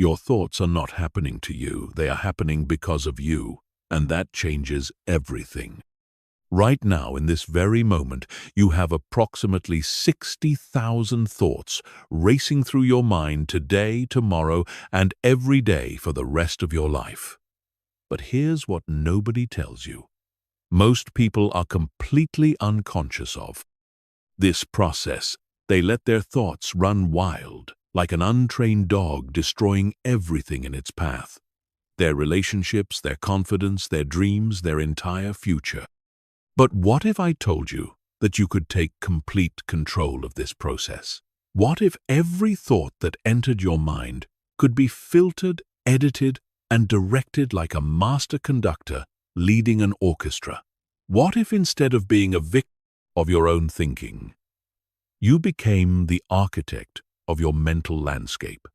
Your thoughts are not happening to you, they are happening because of you, and that changes everything. Right now, in this very moment, you have approximately 60,000 thoughts racing through your mind today, tomorrow, and every day for the rest of your life. But here's what nobody tells you. Most people are completely unconscious of this process. They let their thoughts run wild, like an untrained dog destroying everything in its path. Their relationships, their confidence, their dreams, their entire future. But what if I told you that you could take complete control of this process? What if every thought that entered your mind could be filtered, edited, and directed like a master conductor leading an orchestra? What if instead of being a victim of your own thinking, you became the architect of your mental landscape?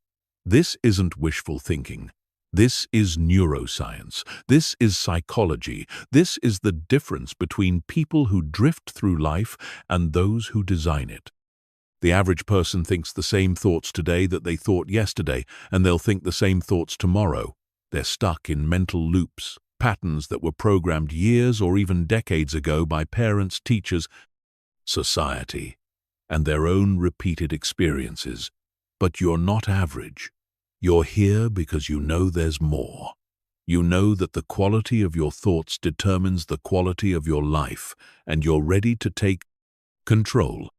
This isn't wishful thinking. This is neuroscience. This is psychology. This is the difference between people who drift through life and those who design it. The average person thinks the same thoughts today that they thought yesterday, and they'll think the same thoughts tomorrow. They're stuck in mental loops, patterns that were programmed years or even decades ago by parents, teachers, society, and their own repeated experiences. But you're not average. You're here because you know there's more. You know that the quality of your thoughts determines the quality of your life, and you're ready to take control.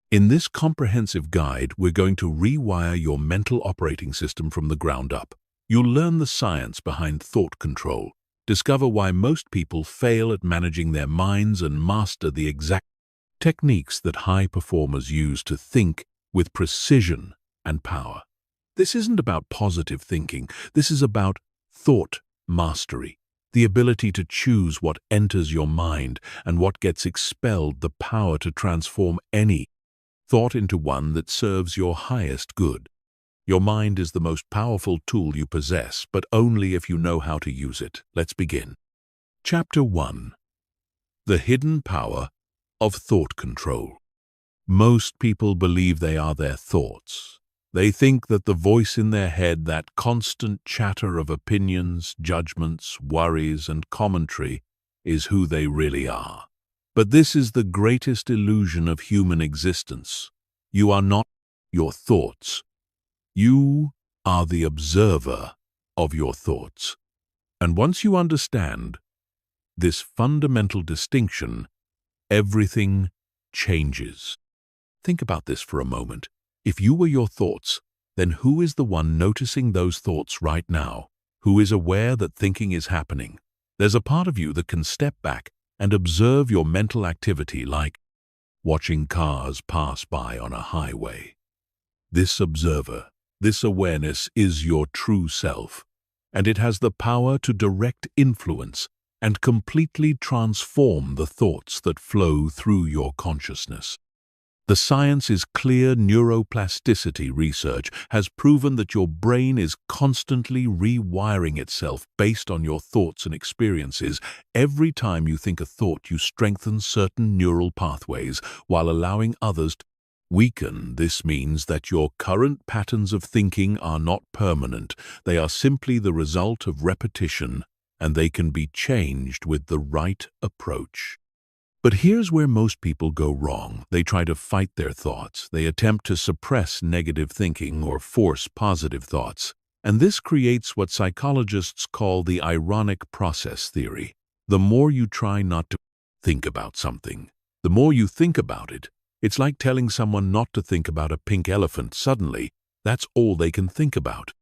In this comprehensive guide, we're going to rewire your mental operating system from the ground up. You'll learn the science behind thought control, discover why most people fail at managing their minds, and master the exact techniques that high performers use to think with precision and power. This isn't about positive thinking. This is about thought mastery, the ability to choose what enters your mind and what gets expelled, the power to transform any thought into one that serves your highest good. Your mind is the most powerful tool you possess, but only if you know how to use it. Let's begin. Chapter 1. The Hidden Power of Thought Control. Most people believe they are their thoughts. They think that the voice in their head, that constant chatter of opinions, judgments, worries, and commentary, is who they really are. But this is the greatest illusion of human existence. You are not your thoughts. You are the observer of your thoughts. And once you understand this fundamental distinction, everything changes. Think about this for a moment. If you were your thoughts, then who is the one noticing those thoughts right now? Who is aware that thinking is happening? There's a part of you that can step back and observe your mental activity, like watching cars pass by on a highway. This observer, this awareness is your true self, and it has the power to direct influence and completely transform the thoughts that flow through your consciousness. The science is clear. Neuroplasticity research has proven that your brain is constantly rewiring itself based on your thoughts and experiences. Every time you think a thought, you strengthen certain neural pathways while allowing others to weaken. This means that your current patterns of thinking are not permanent. They are simply the result of repetition, and they can be changed with the right approach. But here's where most people go wrong. They try to fight their thoughts. They attempt to suppress negative thinking or force positive thoughts. And this creates what psychologists call the ironic process theory. The more you try not to think about something, the more you think about it. It's like telling someone not to think about a pink elephant. Suddenly, that's all they can think about.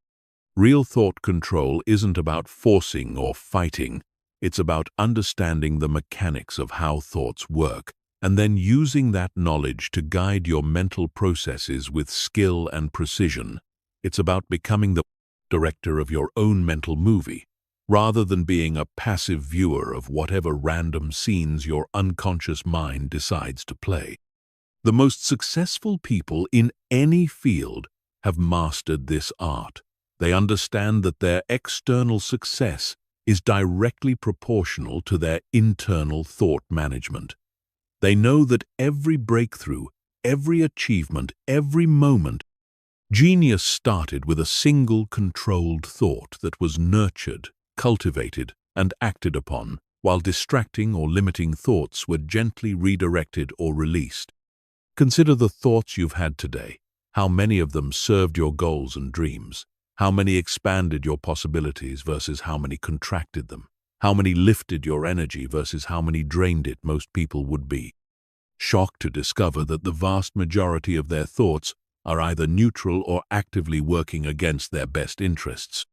Real thought control isn't about forcing or fighting. It's about understanding the mechanics of how thoughts work, and then using that knowledge to guide your mental processes with skill and precision. It's about becoming the director of your own mental movie, rather than being a passive viewer of whatever random scenes your unconscious mind decides to play. The most successful people in any field have mastered this art. They understand that their external success is directly proportional to their internal thought management. They know that every breakthrough, every achievement, every moment Genius started with a single controlled thought that was nurtured, cultivated, and acted upon, while distracting or limiting thoughts were gently redirected or released. Consider the thoughts you've had today. How many of them served your goals and dreams? How many expanded your possibilities versus how many contracted them? How many lifted your energy versus how many drained it? Most people would be shocked to discover that the vast majority of their thoughts are either neutral or actively working against their best interests.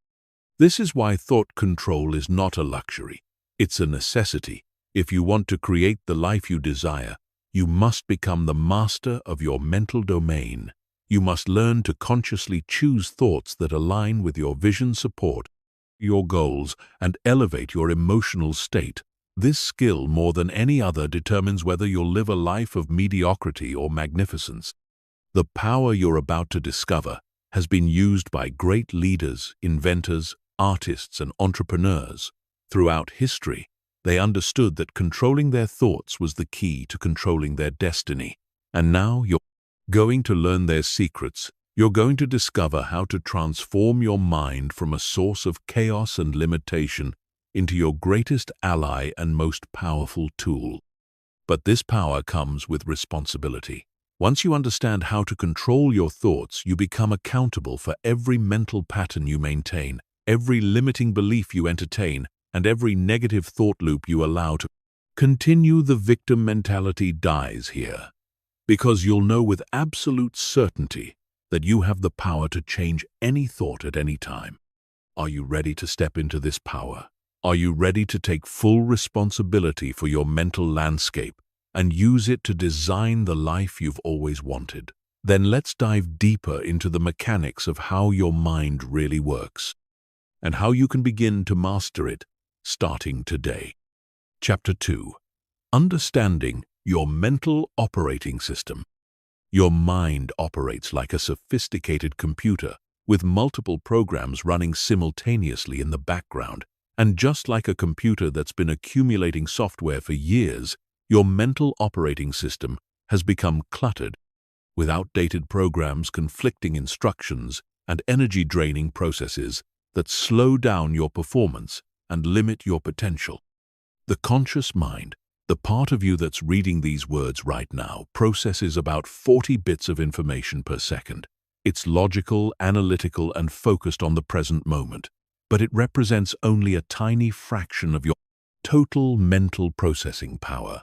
This is why thought control is not a luxury. It's a necessity. If you want to create the life you desire, you must become the master of your mental domain. You must learn to consciously choose thoughts that align with your vision, support your goals, and elevate your emotional state. This skill, more than any other, determines whether you'll live a life of mediocrity or magnificence. The power you're about to discover has been used by great leaders, inventors, artists, and entrepreneurs. Throughout history, they understood that controlling their thoughts was the key to controlling their destiny. And now you're going to learn their secrets. You're going to discover how to transform your mind from a source of chaos and limitation into your greatest ally and most powerful tool. But this power comes with responsibility. Once you understand how to control your thoughts, you become accountable for every mental pattern you maintain, every limiting belief you entertain, and every negative thought loop you allow to continue. The victim mentality dies here, because you'll know with absolute certainty that you have the power to change any thought at any time. Are you ready to step into this power? Are you ready to take full responsibility for your mental landscape and use it to design the life you've always wanted? Then let's dive deeper into the mechanics of how your mind really works and how you can begin to master it starting today. Chapter 2. Understanding your mental operating system. Your mind operates like a sophisticated computer with multiple programs running simultaneously in the background. And just like a computer that's been accumulating software for years, your mental operating system has become cluttered with outdated programs, conflicting instructions, and energy-draining processes that slow down your performance and limit your potential. The conscious mind, the part of you that's reading these words right now, processes about 40 bits of information per second. It's logical, analytical, and focused on the present moment, but it represents only a tiny fraction of your total mental processing power.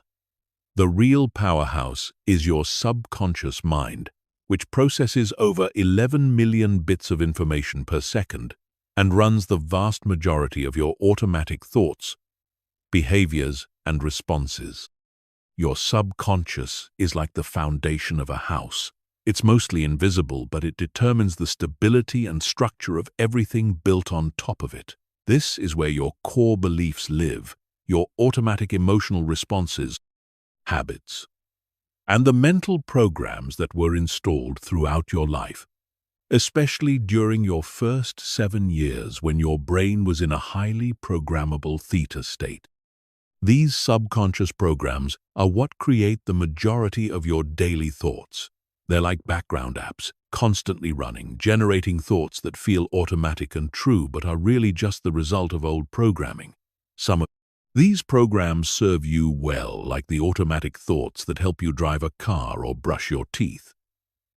The real powerhouse is your subconscious mind, which processes over 11 million bits of information per second and runs the vast majority of your automatic thoughts, behaviors, and responses. Your subconscious is like the foundation of a house. It's mostly invisible, but it determines the stability and structure of everything built on top of it. This is where your core beliefs live, your automatic emotional responses, habits, and the mental programs that were installed throughout your life, especially during your first 7 years when your brain was in a highly programmable theta state. These subconscious programs are what create the majority of your daily thoughts. They're like background apps, constantly running, generating thoughts that feel automatic and true but are really just the result of old programming. Some of these programs serve you well, like the automatic thoughts that help you drive a car or brush your teeth.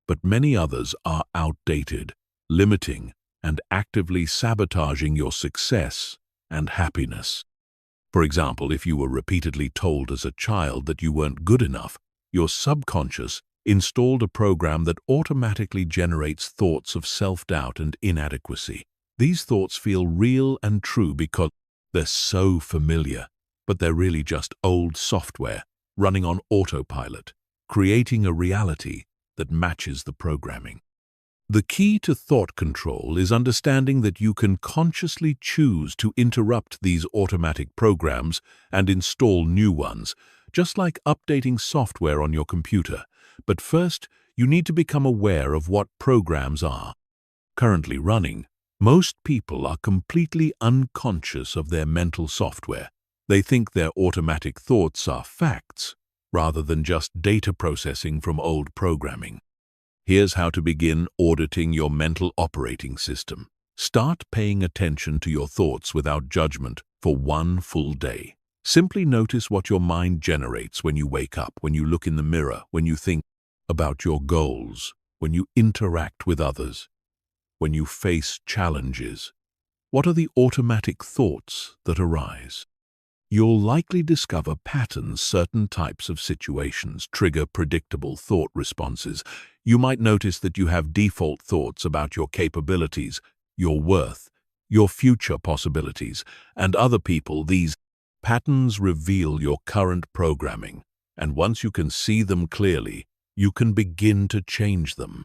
But many others are outdated, limiting, and actively sabotaging your success and happiness. For example, if you were repeatedly told as a child that you weren't good enough, your subconscious installed a program that automatically generates thoughts of self-doubt and inadequacy. These thoughts feel real and true because they're so familiar, but they're really just old software running on autopilot, creating a reality that matches the programming. The key to thought control is understanding that you can consciously choose to interrupt these automatic programs and install new ones, just like updating software on your computer. But first, you need to become aware of what programs are currently running. Most people are completely unconscious of their mental software. They think their automatic thoughts are facts, rather than just data processing from old programming. Here's how to begin auditing your mental operating system. Start paying attention to your thoughts without judgment for one full day. Simply notice what your mind generates when you wake up, when you look in the mirror, when you think about your goals, when you interact with others, when you face challenges. What are the automatic thoughts that arise? You'll likely discover patterns. Certain types of situations trigger predictable thought responses. You might notice that you have default thoughts about your capabilities, your worth, your future possibilities, and other people. These patterns reveal your current programming, and once you can see them clearly, you can begin to change them.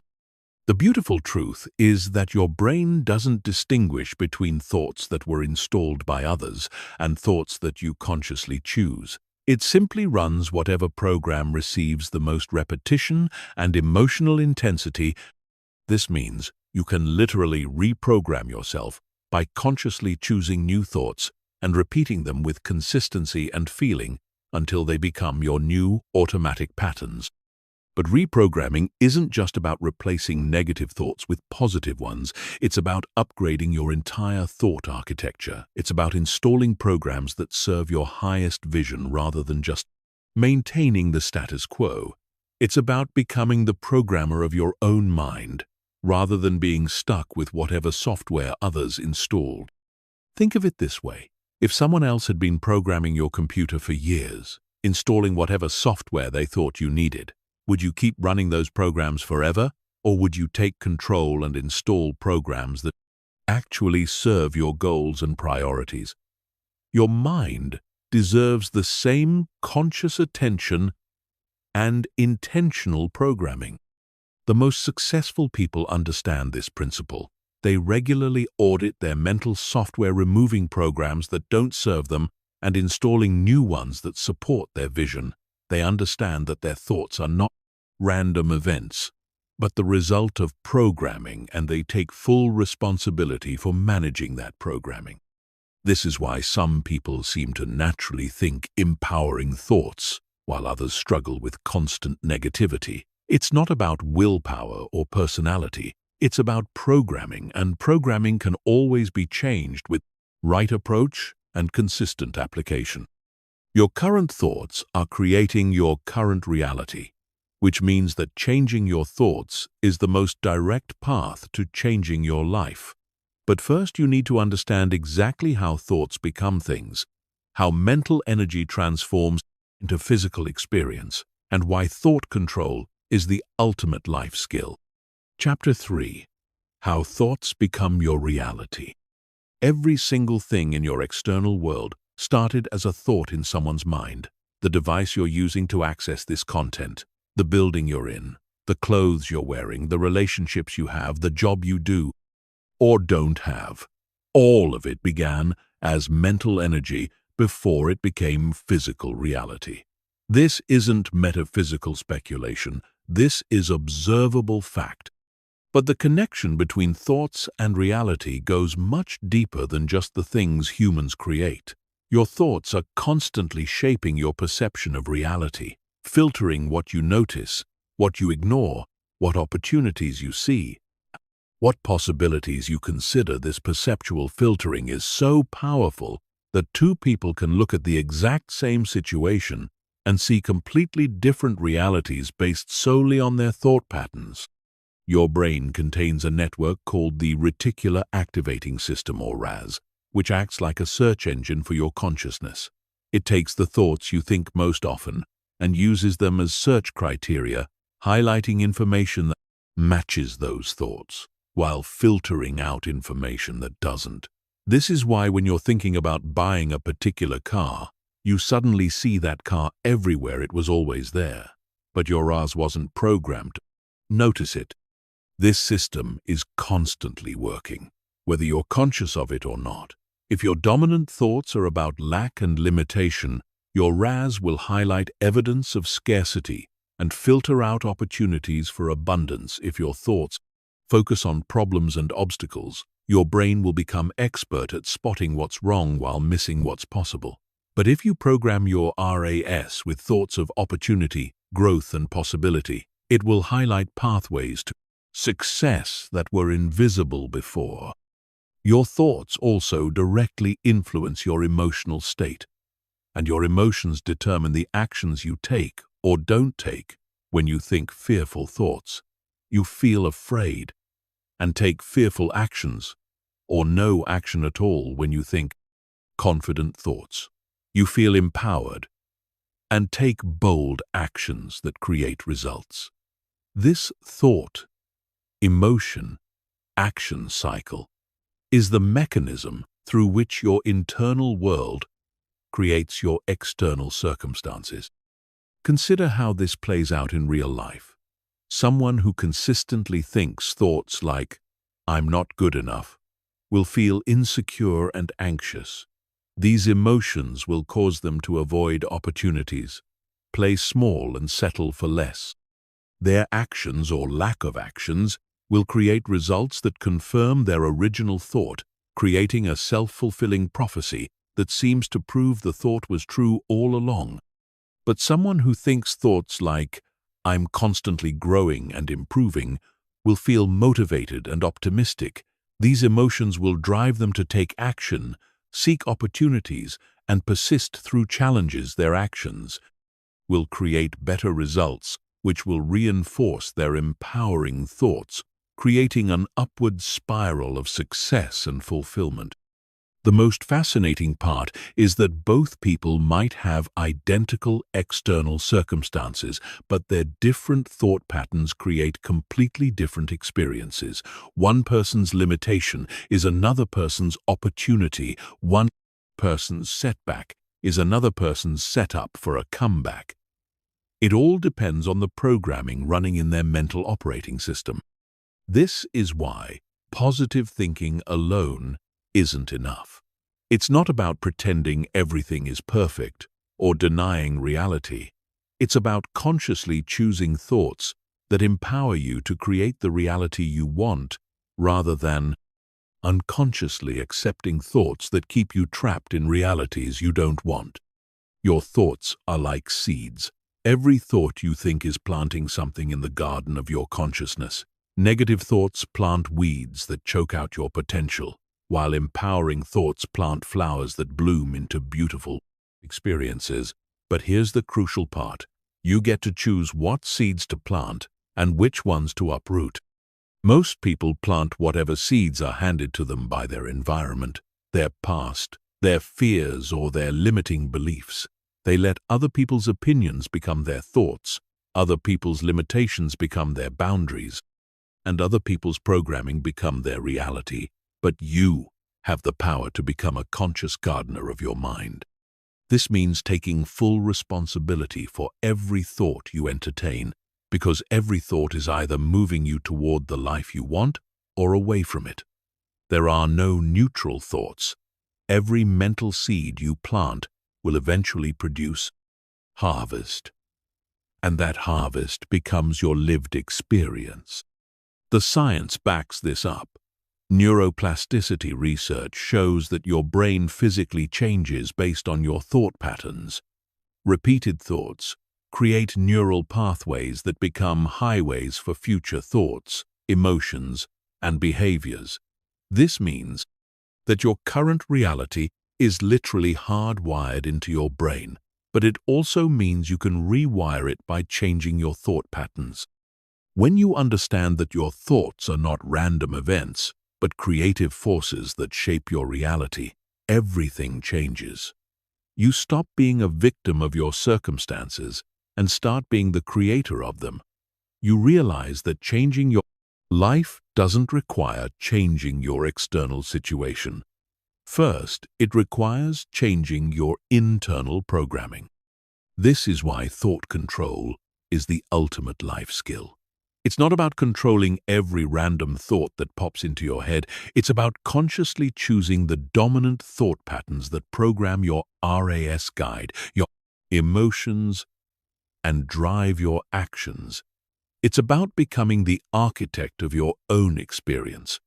The beautiful truth is that your brain doesn't distinguish between thoughts that were installed by others and thoughts that you consciously choose. It simply runs whatever program receives the most repetition and emotional intensity. This means you can literally reprogram yourself by consciously choosing new thoughts and repeating them with consistency and feeling until they become your new automatic patterns. But reprogramming isn't just about replacing negative thoughts with positive ones. It's about upgrading your entire thought architecture. It's about installing programs that serve your highest vision rather than just maintaining the status quo. It's about becoming the programmer of your own mind, rather than being stuck with whatever software others installed. Think of it this way. If someone else had been programming your computer for years, installing whatever software they thought you needed, would you keep running those programs forever, or would you take control and install programs that actually serve your goals and priorities? Your mind deserves the same conscious attention and intentional programming. The most successful people understand this principle. They regularly audit their mental software, removing programs that don't serve them and installing new ones that support their vision. They understand that their thoughts are not random events, but the result of programming, and they take full responsibility for managing that programming. This is why some people seem to naturally think empowering thoughts, while others struggle with constant negativity. It's not about willpower or personality. It's about programming, and programming can always be changed with right approach and consistent application. Your current thoughts are creating your current reality, which means that changing your thoughts is the most direct path to changing your life. But first, you need to understand exactly how thoughts become things, how mental energy transforms into physical experience, and why thought control is the ultimate life skill. Chapter 3. How thoughts become your reality. Every single thing in your external world started as a thought in someone's mind. The device you're using to access this content, the building you're in, the clothes you're wearing, the relationships you have, the job you do or don't have. All of it began as mental energy before it became physical reality. This isn't metaphysical speculation. This is observable fact. But the connection between thoughts and reality goes much deeper than just the things humans create. Your thoughts are constantly shaping your perception of reality, filtering what you notice, what you ignore, what opportunities you see, what possibilities you consider. This perceptual filtering is so powerful that two people can look at the exact same situation and see completely different realities based solely on their thought patterns. Your brain contains a network called the reticular activating system, or RAS, which acts like a search engine for your consciousness. It takes the thoughts you think most often and uses them as search criteria, highlighting information that matches those thoughts, while filtering out information that doesn't. This is why when you're thinking about buying a particular car, you suddenly see that car everywhere. It was always there, but your RAS wasn't programmed to notice it. This system is constantly working, whether you're conscious of it or not. If your dominant thoughts are about lack and limitation, your RAS will highlight evidence of scarcity and filter out opportunities for abundance. If your thoughts focus on problems and obstacles, your brain will become expert at spotting what's wrong while missing what's possible. But if you program your RAS with thoughts of opportunity, growth, and possibility, It will highlight pathways to success that were invisible before. Your thoughts also directly influence your emotional state, and your emotions determine the actions you take or don't take. When you think fearful thoughts, you feel afraid and take fearful actions, or no action at all. When you think confident thoughts, you feel empowered and take bold actions that create results. This thought, emotion, action cycle is the mechanism through which your internal world creates your external circumstances. Consider how this plays out in real life. Someone who consistently thinks thoughts like, "I'm not good enough," will feel insecure and anxious. These emotions will cause them to avoid opportunities, play small and settle for less. Their actions or lack of actions will create results that confirm their original thought, creating a self-fulfilling prophecy that seems to prove the thought was true all along. But someone who thinks thoughts like, "I'm constantly growing and improving," will feel motivated and optimistic. These emotions will drive them to take action, seek opportunities, and persist through challenges. Their actions will create better results, which will reinforce their empowering thoughts, creating an upward spiral of success and fulfillment. The most fascinating part is that both people might have identical external circumstances, but their different thought patterns create completely different experiences. One person's limitation is another person's opportunity. One person's setback is another person's setup for a comeback. It all depends on the programming running in their mental operating system. This is why positive thinking alone isn't enough. It's not about pretending everything is perfect or denying reality. It's about consciously choosing thoughts that empower you to create the reality you want, rather than unconsciously accepting thoughts that keep you trapped in realities you don't want. Your thoughts are like seeds. Every thought you think is planting something in the garden of your consciousness. Negative thoughts plant weeds that choke out your potential, while empowering thoughts plant flowers that bloom into beautiful experiences. But here's the crucial part. You get to choose what seeds to plant and which ones to uproot. Most people plant whatever seeds are handed to them by their environment, their past, their fears, or their limiting beliefs. They let other people's opinions become their thoughts, other people's limitations become their boundaries, and other people's programming become their reality. But you have the power to become a conscious gardener of your mind. This means taking full responsibility for every thought you entertain, because every thought is either moving you toward the life you want or away from it. There are no neutral thoughts. Every mental seed you plant will eventually produce harvest, and that harvest becomes your lived experience. The science backs this up. Neuroplasticity research shows that your brain physically changes based on your thought patterns. Repeated thoughts create neural pathways that become highways for future thoughts, emotions, and behaviors. This means that your current reality is literally hardwired into your brain, but it also means you can rewire it by changing your thought patterns. When you understand that your thoughts are not random events, but creative forces that shape your reality, everything changes. You stop being a victim of your circumstances and start being the creator of them. You realize that changing your life doesn't require changing your external situation. First, it requires changing your internal programming. This is why thought control is the ultimate life skill. It's not about controlling every random thought that pops into your head. It's about consciously choosing the dominant thought patterns that program your RAS guide, your emotions, and drive your actions. It's about becoming the architect of your own experience,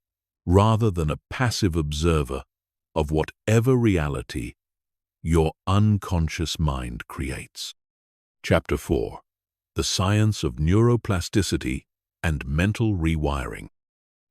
rather than a passive observer of whatever reality your unconscious mind creates. Chapter 4. the science of neuroplasticity and mental rewiring.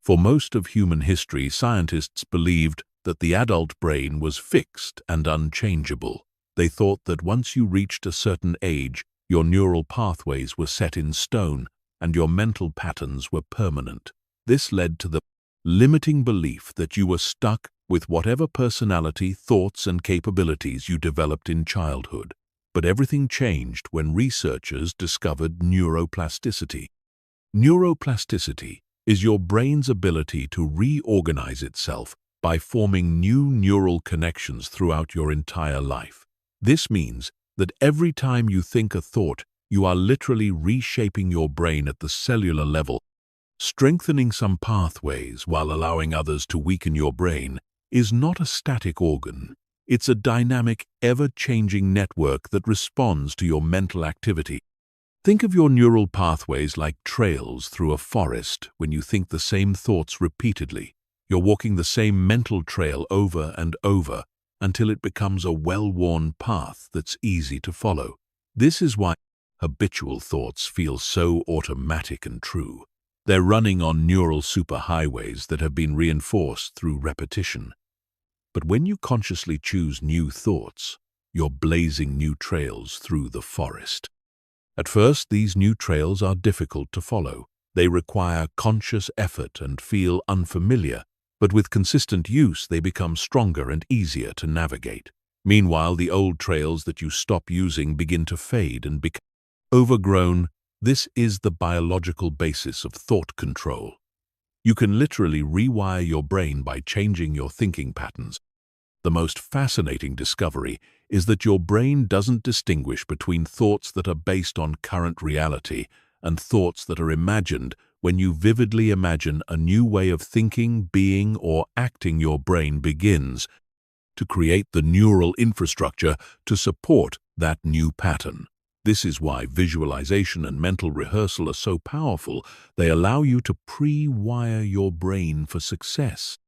For most of human history, scientists believed that the adult brain was fixed and unchangeable. They thought that once you reached a certain age, your neural pathways were set in stone and your mental patterns were permanent. This led to the limiting belief that you were stuck with whatever personality, thoughts, and capabilities you developed in childhood. But everything changed when researchers discovered neuroplasticity. Neuroplasticity is your brain's ability to reorganize itself by forming new neural connections throughout your entire life. This means that every time you think a thought, you are literally reshaping your brain at the cellular level. Strengthening some pathways while allowing others to weaken your brain is not a static organ. It's a dynamic, ever-changing network that responds to your mental activity. Think of your neural pathways like trails through a forest. When you think the same thoughts repeatedly, you're walking the same mental trail over and over until it becomes a well-worn path that's easy to follow. This is why habitual thoughts feel so automatic and true. They're running on neural superhighways that have been reinforced through repetition. But when you consciously choose new thoughts, you're blazing new trails through the forest. At first, these new trails are difficult to follow. They require conscious effort and feel unfamiliar, but with consistent use, they become stronger and easier to navigate. Meanwhile, the old trails that you stop using begin to fade and become overgrown. This is the biological basis of thought control. You can literally rewire your brain by changing your thinking patterns. The most fascinating discovery is that your brain doesn't distinguish between thoughts that are based on current reality and thoughts that are imagined. When you vividly imagine a new way of thinking, being, or acting, your brain begins to create the neural infrastructure to support that new pattern. This is why visualization and mental rehearsal are so powerful. They allow you to pre-wire your brain for success.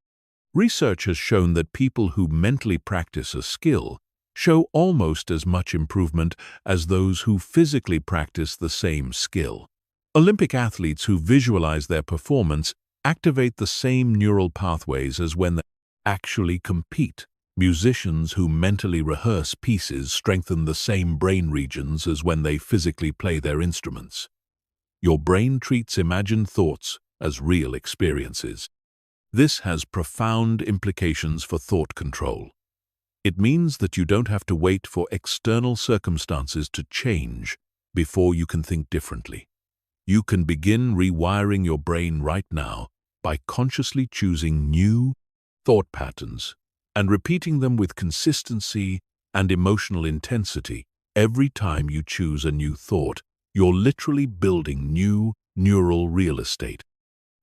Research has shown that people who mentally practice a skill show almost as much improvement as those who physically practice the same skill. Olympic athletes who visualize their performance activate the same neural pathways as when they actually compete. Musicians who mentally rehearse pieces strengthen the same brain regions as when they physically play their instruments. Your brain treats imagined thoughts as real experiences. This has profound implications for thought control. It means that you don't have to wait for external circumstances to change before you can think differently. You can begin rewiring your brain right now by consciously choosing new thought patterns and repeating them with consistency and emotional intensity. Every time you choose a new thought, you're literally building new neural real estate.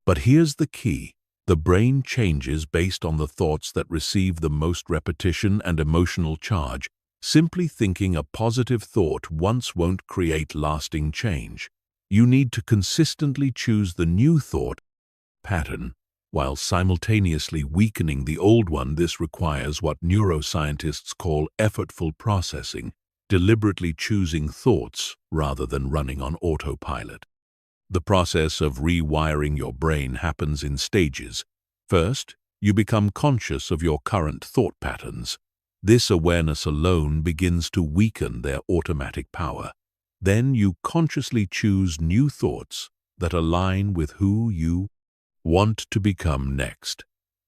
But here's the key. The brain changes based on the thoughts that receive the most repetition and emotional charge. Simply thinking a positive thought once won't create lasting change. You need to consistently choose the new thought pattern while simultaneously weakening the old one. This requires what neuroscientists call effortful processing, deliberately choosing thoughts rather than running on autopilot. The process of rewiring your brain happens in stages. First, you become conscious of your current thought patterns. This awareness alone begins to weaken their automatic power. Then you consciously choose new thoughts that align with who you want to become next.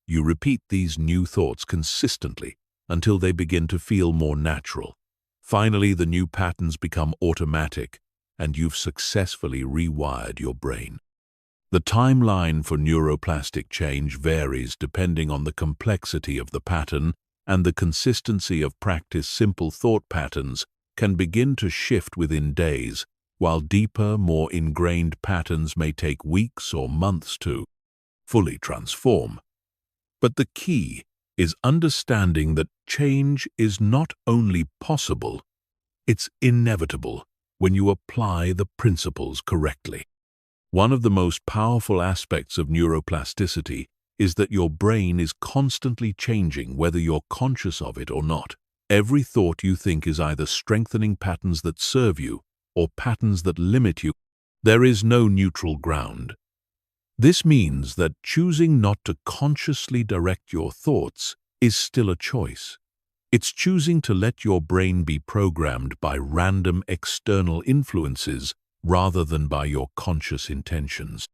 You repeat these new thoughts consistently until they begin to feel more natural. Finally, the new patterns become automatic, and you've successfully rewired your brain. The timeline for neuroplastic change varies depending on the complexity of the pattern and the consistency of practice. Simple thought patterns can begin to shift within days, while deeper, more ingrained patterns may take weeks or months to fully transform. But the key is understanding that change is not only possible, it's inevitable when you apply the principles correctly. One of the most powerful aspects of neuroplasticity is that your brain is constantly changing whether you're conscious of it or not. Every thought you think is either strengthening patterns that serve you or patterns that limit you. There is no neutral ground. This means that choosing not to consciously direct your thoughts is still a choice. It's choosing to let your brain be programmed by random external influences rather than by your conscious intentions.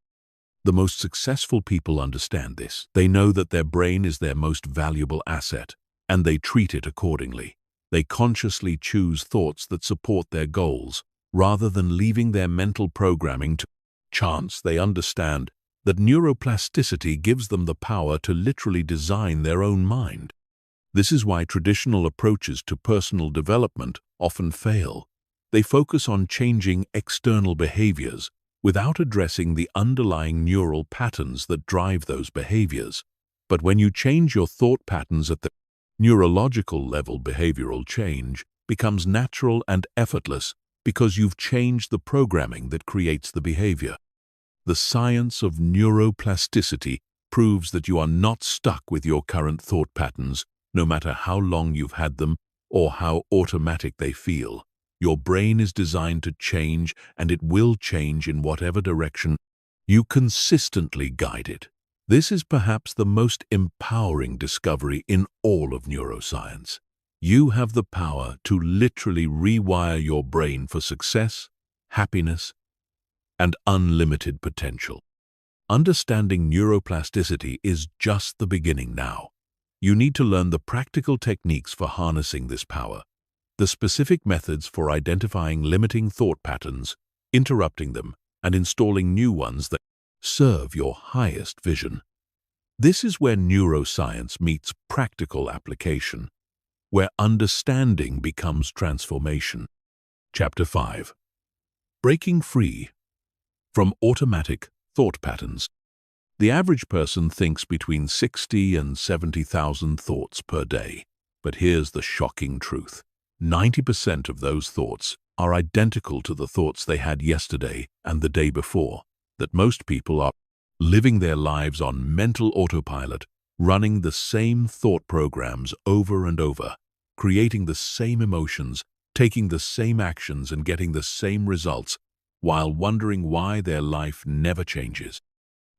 The most successful people understand this. They know that their brain is their most valuable asset, and they treat it accordingly. They consciously choose thoughts that support their goals, rather than leaving their mental programming to chance. They understand that neuroplasticity gives them the power to literally design their own mind. This is why traditional approaches to personal development often fail. They focus on changing external behaviors without addressing the underlying neural patterns that drive those behaviors. But when you change your thought patterns at the neurological level, behavioral change becomes natural and effortless because you've changed the programming that creates the behavior. The science of neuroplasticity proves that you are not stuck with your current thought patterns, no matter how long you've had them or how automatic they feel. Your brain is designed to change, and it will change in whatever direction you consistently guide it. This is perhaps the most empowering discovery in all of neuroscience. You have the power to literally rewire your brain for success, happiness, and unlimited potential. Understanding neuroplasticity is just the beginning now. You need to learn the practical techniques for harnessing this power, the specific methods for identifying limiting thought patterns, interrupting them, and installing new ones that serve your highest vision. This is where neuroscience meets practical application, where understanding becomes transformation. Chapter 5. Breaking free from automatic thought patterns. The average person thinks between 60 and 70,000 thoughts per day. But here's the shocking truth. 90% of those thoughts are identical to the thoughts they had yesterday and the day before. That most people are living their lives on mental autopilot, running the same thought programs over and over, creating the same emotions, taking the same actions, and getting the same results, while wondering why their life never changes.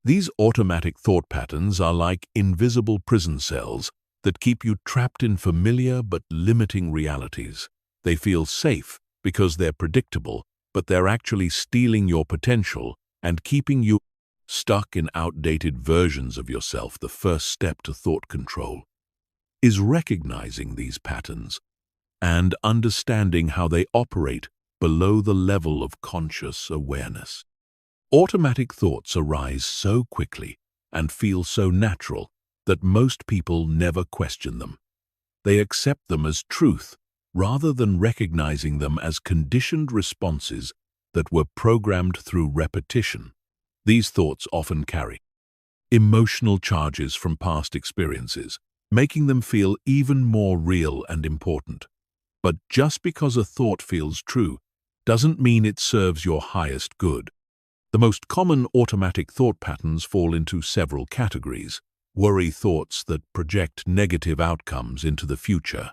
These automatic thought patterns are like invisible prison cells that keep you trapped in familiar but limiting realities. They feel safe because they're predictable, but they're actually stealing your potential and keeping you stuck in outdated versions of yourself. The first step to thought control is recognizing these patterns and understanding how they operate below the level of conscious awareness. Automatic thoughts arise so quickly and feel so natural that most people never question them. They accept them as truth rather than recognizing them as conditioned responses that were programmed through repetition. These thoughts often carry emotional charges from past experiences, making them feel even more real and important. But just because a thought feels true doesn't mean it serves your highest good. The most common automatic thought patterns fall into several categories. Worry thoughts that project negative outcomes into the future,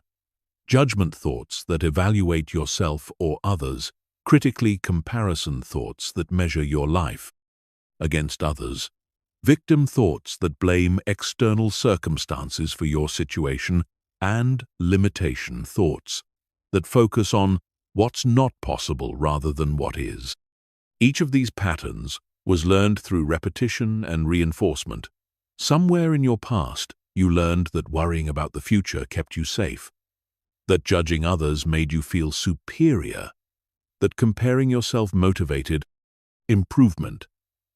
judgment thoughts that evaluate yourself or others, critically comparison thoughts that measure your life against others, victim thoughts that blame external circumstances for your situation, and limitation thoughts that focus on what's not possible rather than what is. Each of these patterns was learned through repetition and reinforcement. Somewhere in your past, you learned that worrying about the future kept you safe, that judging others made you feel superior, that comparing yourself motivated improvement,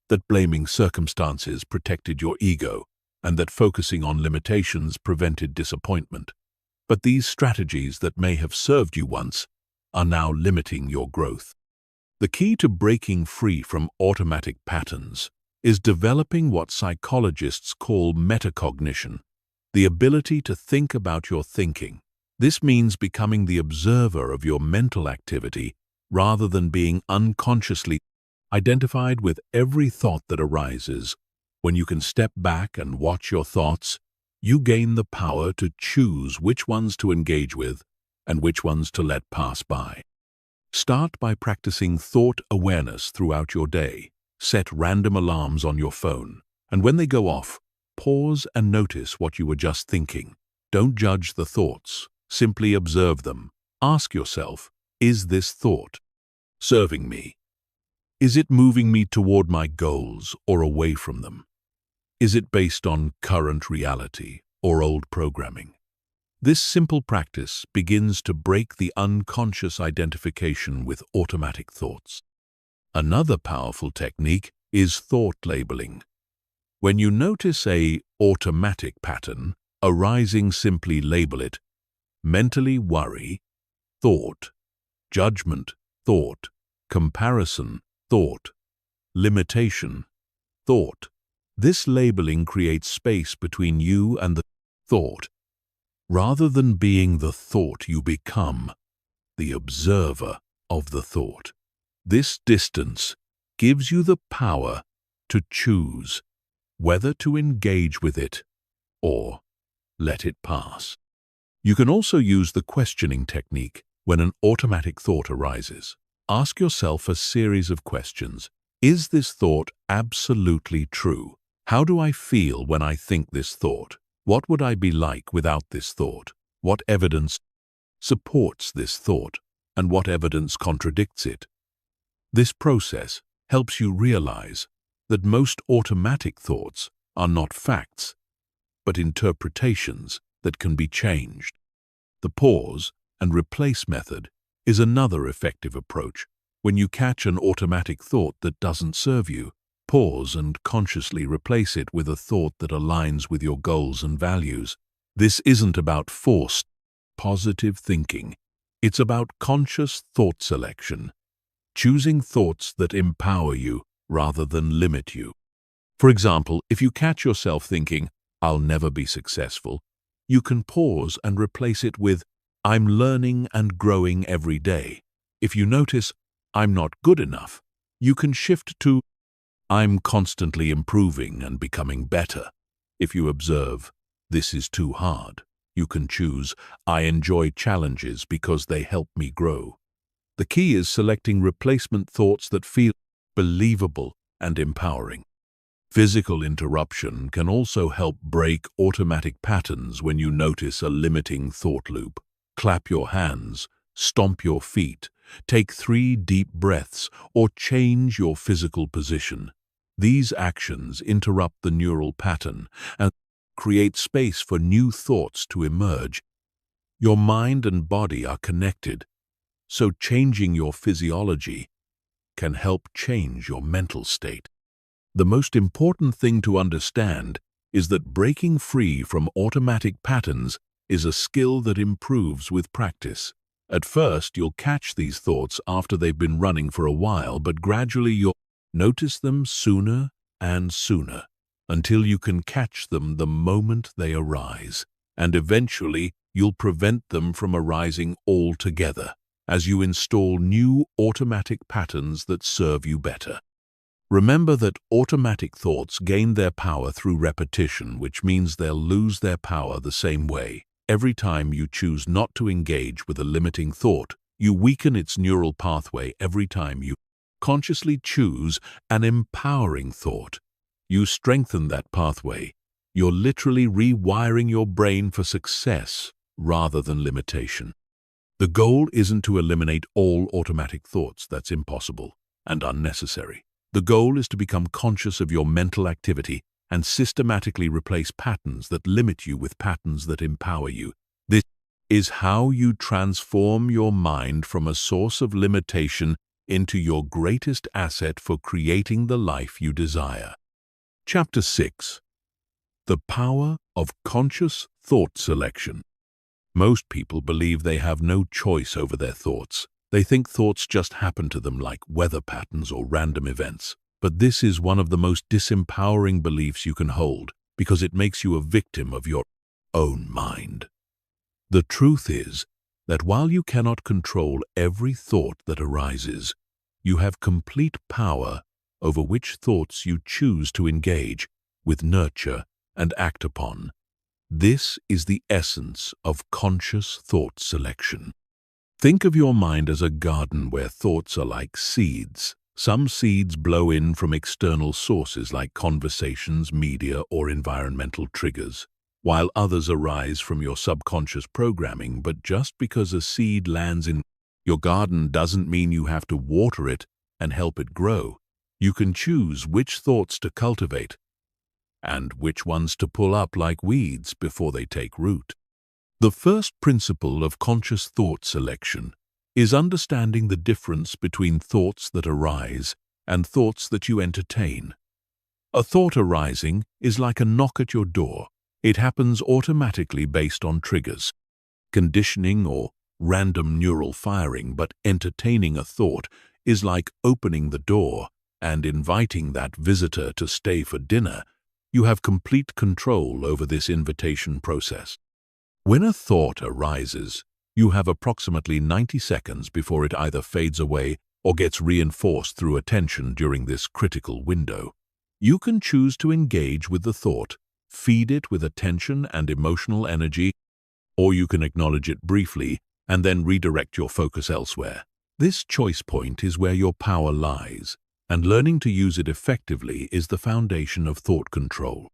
that blaming circumstances protected your ego, and that focusing on limitations prevented disappointment. But these strategies that may have served you once are now limiting your growth. The key to breaking free from automatic patterns is developing what psychologists call metacognition, the ability to think about your thinking. This means becoming the observer of your mental activity rather than being unconsciously identified with every thought that arises. When you can step back and watch your thoughts, you gain the power to choose which ones to engage with and which ones to let pass by. Start by practicing thought awareness throughout your day. Set random alarms on your phone, and when they go off, pause and notice what you were just thinking. Don't judge the thoughts, simply observe them. Ask yourself, is this thought serving me? Is it moving me toward my goals or away from them? Is it based on current reality or old programming? This simple practice begins to break the unconscious identification with automatic thoughts. Another powerful technique is thought labeling. When you notice an automatic pattern arising, simply label it: mentally worry, thought; judgment, thought; comparison, thought; limitation, thought. This labeling creates space between you and the thought. Rather than being the thought, you become the observer of the thought. This distance gives you the power to choose whether to engage with it or let it pass. You can also use the questioning technique when an automatic thought arises. Ask yourself a series of questions. Is this thought absolutely true? How do I feel when I think this thought? What would I be like without this thought? What evidence supports this thought, and what evidence contradicts it? This process helps you realize that most automatic thoughts are not facts, but interpretations that can be changed. The pause and replace method is another effective approach. When you catch an automatic thought that doesn't serve you, pause and consciously replace it with a thought that aligns with your goals and values. This isn't about forced, positive thinking. It's about conscious thought selection, choosing thoughts that empower you rather than limit you. For example, if you catch yourself thinking, "I'll never be successful," you can pause and replace it with, "I'm learning and growing every day." If you notice, "I'm not good enough," you can shift to, "I'm constantly improving and becoming better." If you observe, "This is too hard," you can choose, "I enjoy challenges because they help me grow." The key is selecting replacement thoughts that feel believable and empowering. Physical interruption can also help break automatic patterns. When you notice a limiting thought loop, clap your hands, stomp your feet, take 3 deep breaths, or change your physical position. These actions interrupt the neural pattern and create space for new thoughts to emerge. Your mind and body are connected, so changing your physiology can help change your mental state. The most important thing to understand is that breaking free from automatic patterns is a skill that improves with practice. At first, you'll catch these thoughts after they've been running for a while, but gradually you'll notice them sooner and sooner, until you can catch them the moment they arise, and eventually you'll prevent them from arising altogether as you install new automatic patterns that serve you better. Remember that automatic thoughts gain their power through repetition, which means they'll lose their power the same way. Every time you choose not to engage with a limiting thought, you weaken its neural pathway. Every time you consciously choose an empowering thought, you strengthen that pathway. You're literally rewiring your brain for success rather than limitation. The goal isn't to eliminate all automatic thoughts. That's impossible and unnecessary. The goal is to become conscious of your mental activity and systematically replace patterns that limit you with patterns that empower you. This is how you transform your mind from a source of limitation into your greatest asset for creating the life you desire. Chapter 6. The Power of Conscious Thought Selection. Most people believe they have no choice over their thoughts. They think thoughts just happen to them like weather patterns or random events. But this is one of the most disempowering beliefs you can hold, because it makes you a victim of your own mind. The truth is that while you cannot control every thought that arises, you have complete power over which thoughts you choose to engage with, nurture, and act upon. This is the essence of conscious thought selection. Think of your mind as a garden where thoughts are like seeds. Some seeds blow in from external sources like conversations, media, or environmental triggers, while others arise from your subconscious programming. But just because a seed lands in your garden doesn't mean you have to water it and help it grow. You can choose which thoughts to cultivate and which ones to pull up like weeds before they take root. The first principle of conscious thought selection is understanding the difference between thoughts that arise and thoughts that you entertain. A thought arising is like a knock at your door. It happens automatically based on triggers, conditioning, or random neural firing, but entertaining a thought is like opening the door and inviting that visitor to stay for dinner. You have complete control over this invitation process. When a thought arises, you have approximately 90 seconds before it either fades away or gets reinforced through attention during this critical window. You can choose to engage with the thought, feed it with attention and emotional energy, or you can acknowledge it briefly and then redirect your focus elsewhere. This choice point is where your power lies, and learning to use it effectively is the foundation of thought control.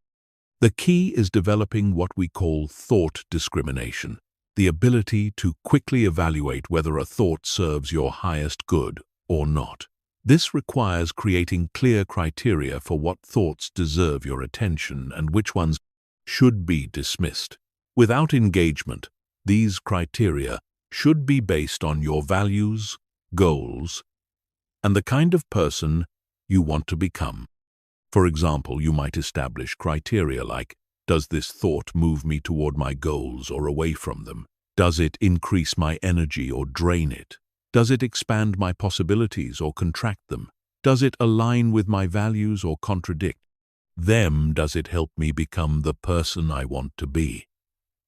The key is developing what we call thought discrimination, the ability to quickly evaluate whether a thought serves your highest good or not. This requires creating clear criteria for what thoughts deserve your attention and which ones should be dismissed. Without engagement, these criteria should be based on your values, goals, and the kind of person you want to become. For example, you might establish criteria like, does this thought move me toward my goals or away from them? Does it increase my energy or drain it? Does it expand my possibilities or contract them? Does it align with my values or contradict them? Does it help me become the person I want to be,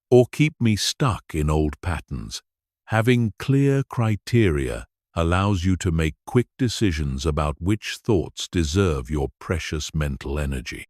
or keep me stuck in old patterns? Having clear criteria allows you to make quick decisions about which thoughts deserve your precious mental energy.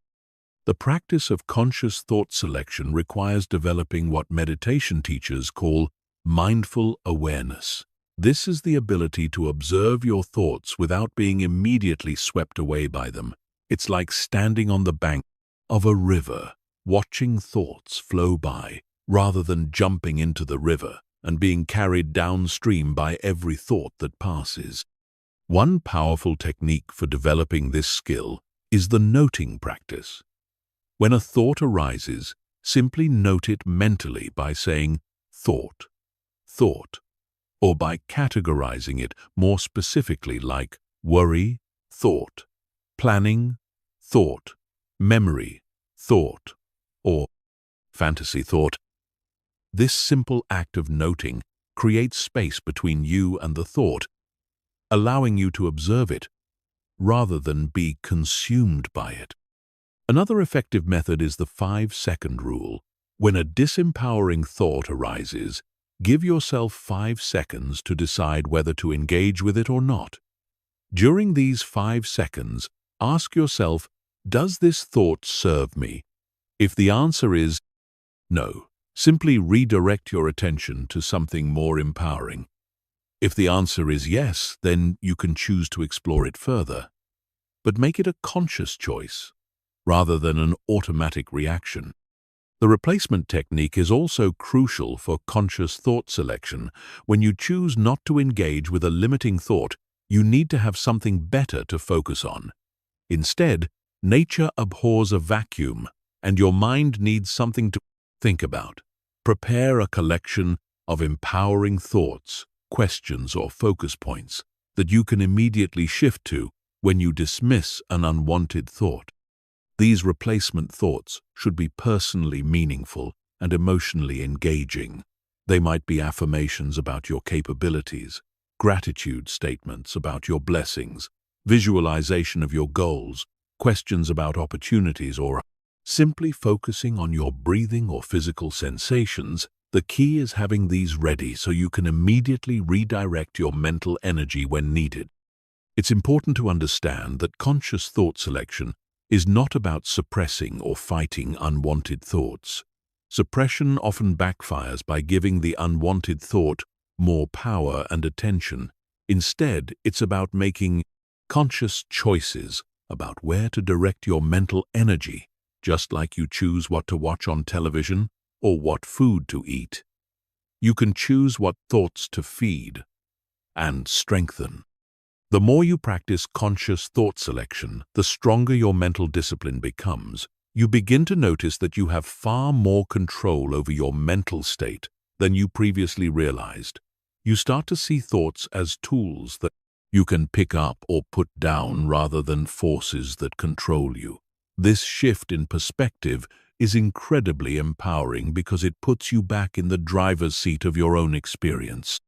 The practice of conscious thought selection requires developing what meditation teachers call mindful awareness. This is the ability to observe your thoughts without being immediately swept away by them. It's like standing on the bank of a river, watching thoughts flow by, rather than jumping into the river and being carried downstream by every thought that passes. One powerful technique for developing this skill is the noting practice. When a thought arises, simply note it mentally by saying thought, thought, or by categorizing it more specifically like worry, thought, planning, thought, memory, thought, or fantasy thought. This simple act of noting creates space between you and the thought, allowing you to observe it rather than be consumed by it. Another effective method is the 5-second rule. When a disempowering thought arises, give yourself 5 seconds to decide whether to engage with it or not. During these 5 seconds, ask yourself, does this thought serve me? If the answer is no, simply redirect your attention to something more empowering. If the answer is yes, then you can choose to explore it further. But make it a conscious choice, rather than an automatic reaction. The replacement technique is also crucial for conscious thought selection. When you choose not to engage with a limiting thought, you need to have something better to focus on. Instead, nature abhors a vacuum, and your mind needs something to think about. Prepare a collection of empowering thoughts, questions, or focus points that you can immediately shift to when you dismiss an unwanted thought. These replacement thoughts should be personally meaningful and emotionally engaging. They might be affirmations about your capabilities, gratitude statements about your blessings, visualization of your goals, questions about opportunities, or simply focusing on your breathing or physical sensations. The key is having these ready so you can immediately redirect your mental energy when needed. It's important to understand that conscious thought selection is not about suppressing or fighting unwanted thoughts. Suppression often backfires by giving the unwanted thought more power and attention. Instead, it's about making conscious choices about where to direct your mental energy, just like you choose what to watch on television or what food to eat. You can choose what thoughts to feed and strengthen. The more you practice conscious thought selection, the stronger your mental discipline becomes. You begin to notice that you have far more control over your mental state than you previously realized. You start to see thoughts as tools that you can pick up or put down rather than forces that control you. This shift in perspective is incredibly empowering because it puts you back in the driver's seat of your own experience.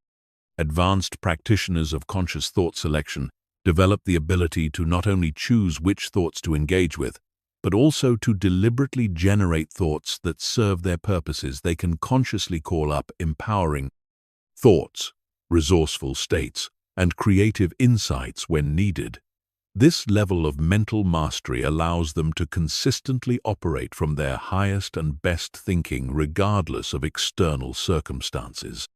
Advanced practitioners of conscious thought selection develop the ability to not only choose which thoughts to engage with, but also to deliberately generate thoughts that serve their purposes. They can consciously call up empowering thoughts, resourceful states, and creative insights when needed. This level of mental mastery allows them to consistently operate from their highest and best thinking regardless of external circumstances.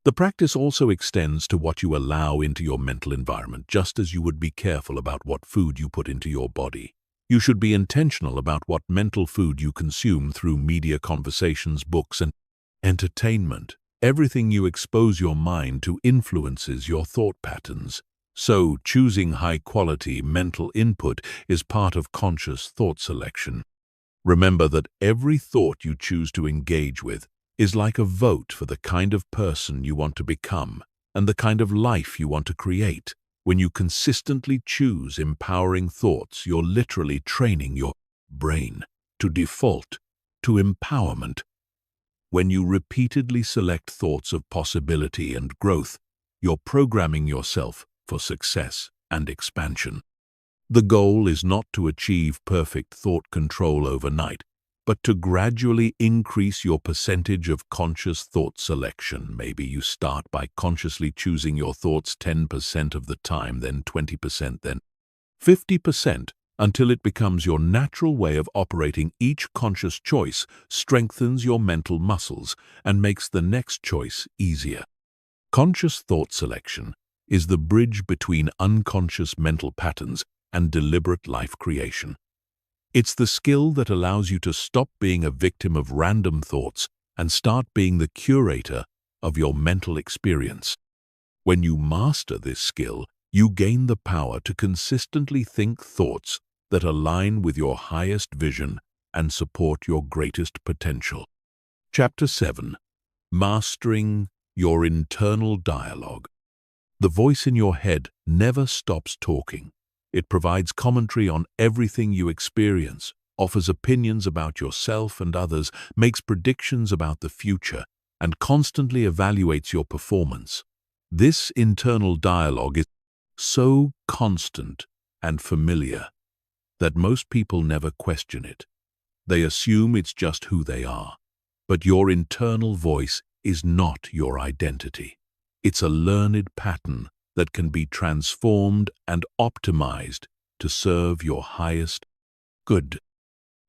The practice also extends to what you allow into your mental environment, just as you would be careful about what food you put into your body. You should be intentional about what mental food you consume through media, conversations, books, and entertainment. Everything you expose your mind to influences your thought patterns. So, choosing high-quality mental input is part of conscious thought selection. Remember that every thought you choose to engage with is like a vote for the kind of person you want to become and the kind of life you want to create. When you consistently choose empowering thoughts, you're literally training your brain to default to empowerment. When you repeatedly select thoughts of possibility and growth, you're programming yourself for success and expansion. The goal is not to achieve perfect thought control overnight, but to gradually increase your percentage of conscious thought selection. Maybe you start by consciously choosing your thoughts 10% of the time, then 20%, then 50%, until it becomes your natural way of operating. Each conscious choice strengthens your mental muscles and makes the next choice easier. Conscious thought selection is the bridge between unconscious mental patterns and deliberate life creation. It's the skill that allows you to stop being a victim of random thoughts and start being the curator of your mental experience. When you master this skill, you gain the power to consistently think thoughts that align with your highest vision and support your greatest potential. Chapter 7. Mastering your internal dialogue. The voice in your head never stops talking. It provides commentary on everything you experience, offers opinions about yourself and others, makes predictions about the future, and constantly evaluates your performance. This internal dialogue is so constant and familiar that most people never question it. They assume it's just who they are. But your internal voice is not your identity. It's a learned pattern that can be transformed and optimized to serve your highest good.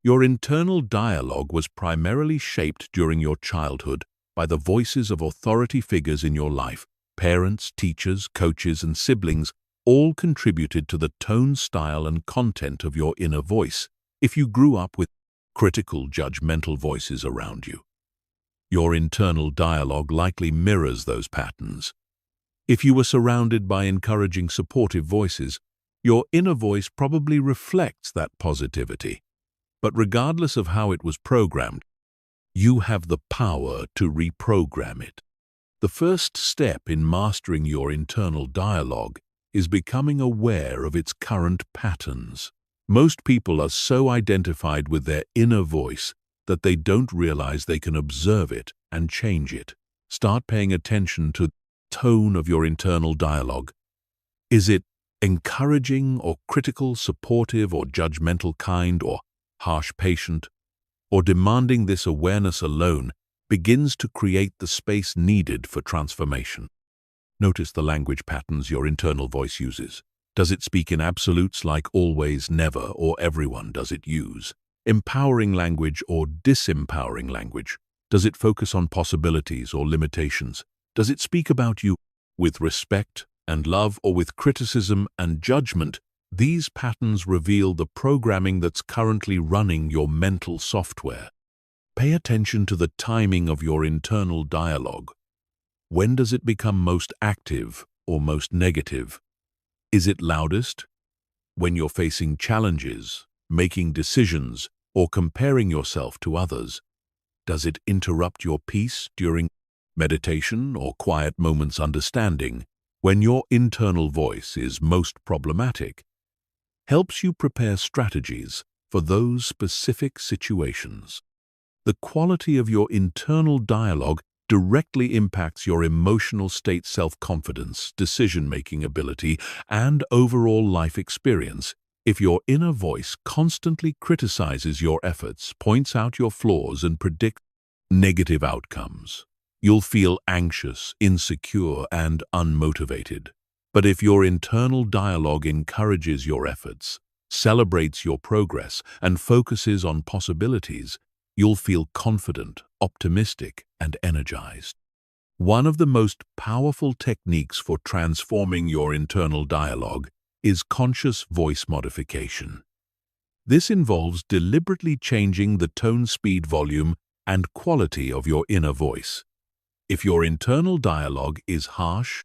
Your internal dialogue was primarily shaped during your childhood by the voices of authority figures in your life. Parents, teachers, coaches, and siblings all contributed to the tone, style, and content of your inner voice. If you grew up with critical, judgmental voices around you, your internal dialogue likely mirrors those patterns. If you were surrounded by encouraging, supportive voices, your inner voice probably reflects that positivity. But regardless of how it was programmed, you have the power to reprogram it. The first step in mastering your internal dialogue is becoming aware of its current patterns. Most people are so identified with their inner voice that they don't realize they can observe it and change it. Start paying attention to the tone of your internal dialogue. Is it encouraging or critical, supportive or judgmental, kind or harsh, patient, or demanding? This awareness alone begins to create the space needed for transformation. Notice the language patterns your internal voice uses. Does it speak in absolutes like always, never, or everyone? Does it use empowering language or disempowering language? Does it focus on possibilities or limitations? Does it speak about you with respect and love, or with criticism and judgment? These patterns reveal the programming that's currently running your mental software. Pay attention to the timing of your internal dialogue. When does it become most active or most negative? Is it loudest when you're facing challenges, making decisions, or comparing yourself to others? Does it interrupt your peace during meditation or quiet moments understanding, when your internal voice is most problematic? Helps you prepare strategies for those specific situations. The quality of your internal dialogue directly impacts your emotional state, self-confidence, decision-making ability, and overall life experience. If your inner voice constantly criticizes your efforts, points out your flaws, and predicts negative outcomes, you'll feel anxious, insecure, and unmotivated. But if your internal dialogue encourages your efforts, celebrates your progress, and focuses on possibilities, you'll feel confident, optimistic, and energized. One of the most powerful techniques for transforming your internal dialogue is conscious voice modification. This involves deliberately changing the tone, speed, volume, and quality of your inner voice. If your internal dialogue is harsh,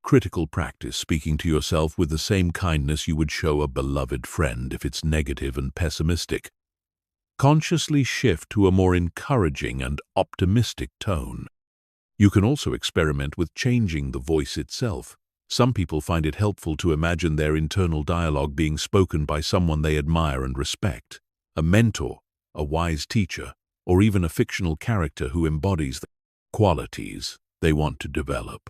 critical, practice speaking to yourself with the same kindness you would show a beloved friend. If it's negative and pessimistic, consciously shift to a more encouraging and optimistic tone. You can also experiment with changing the voice itself. Some people find it helpful to imagine their internal dialogue being spoken by someone they admire and respect, a mentor, a wise teacher, or even a fictional character who embodies the qualities they want to develop.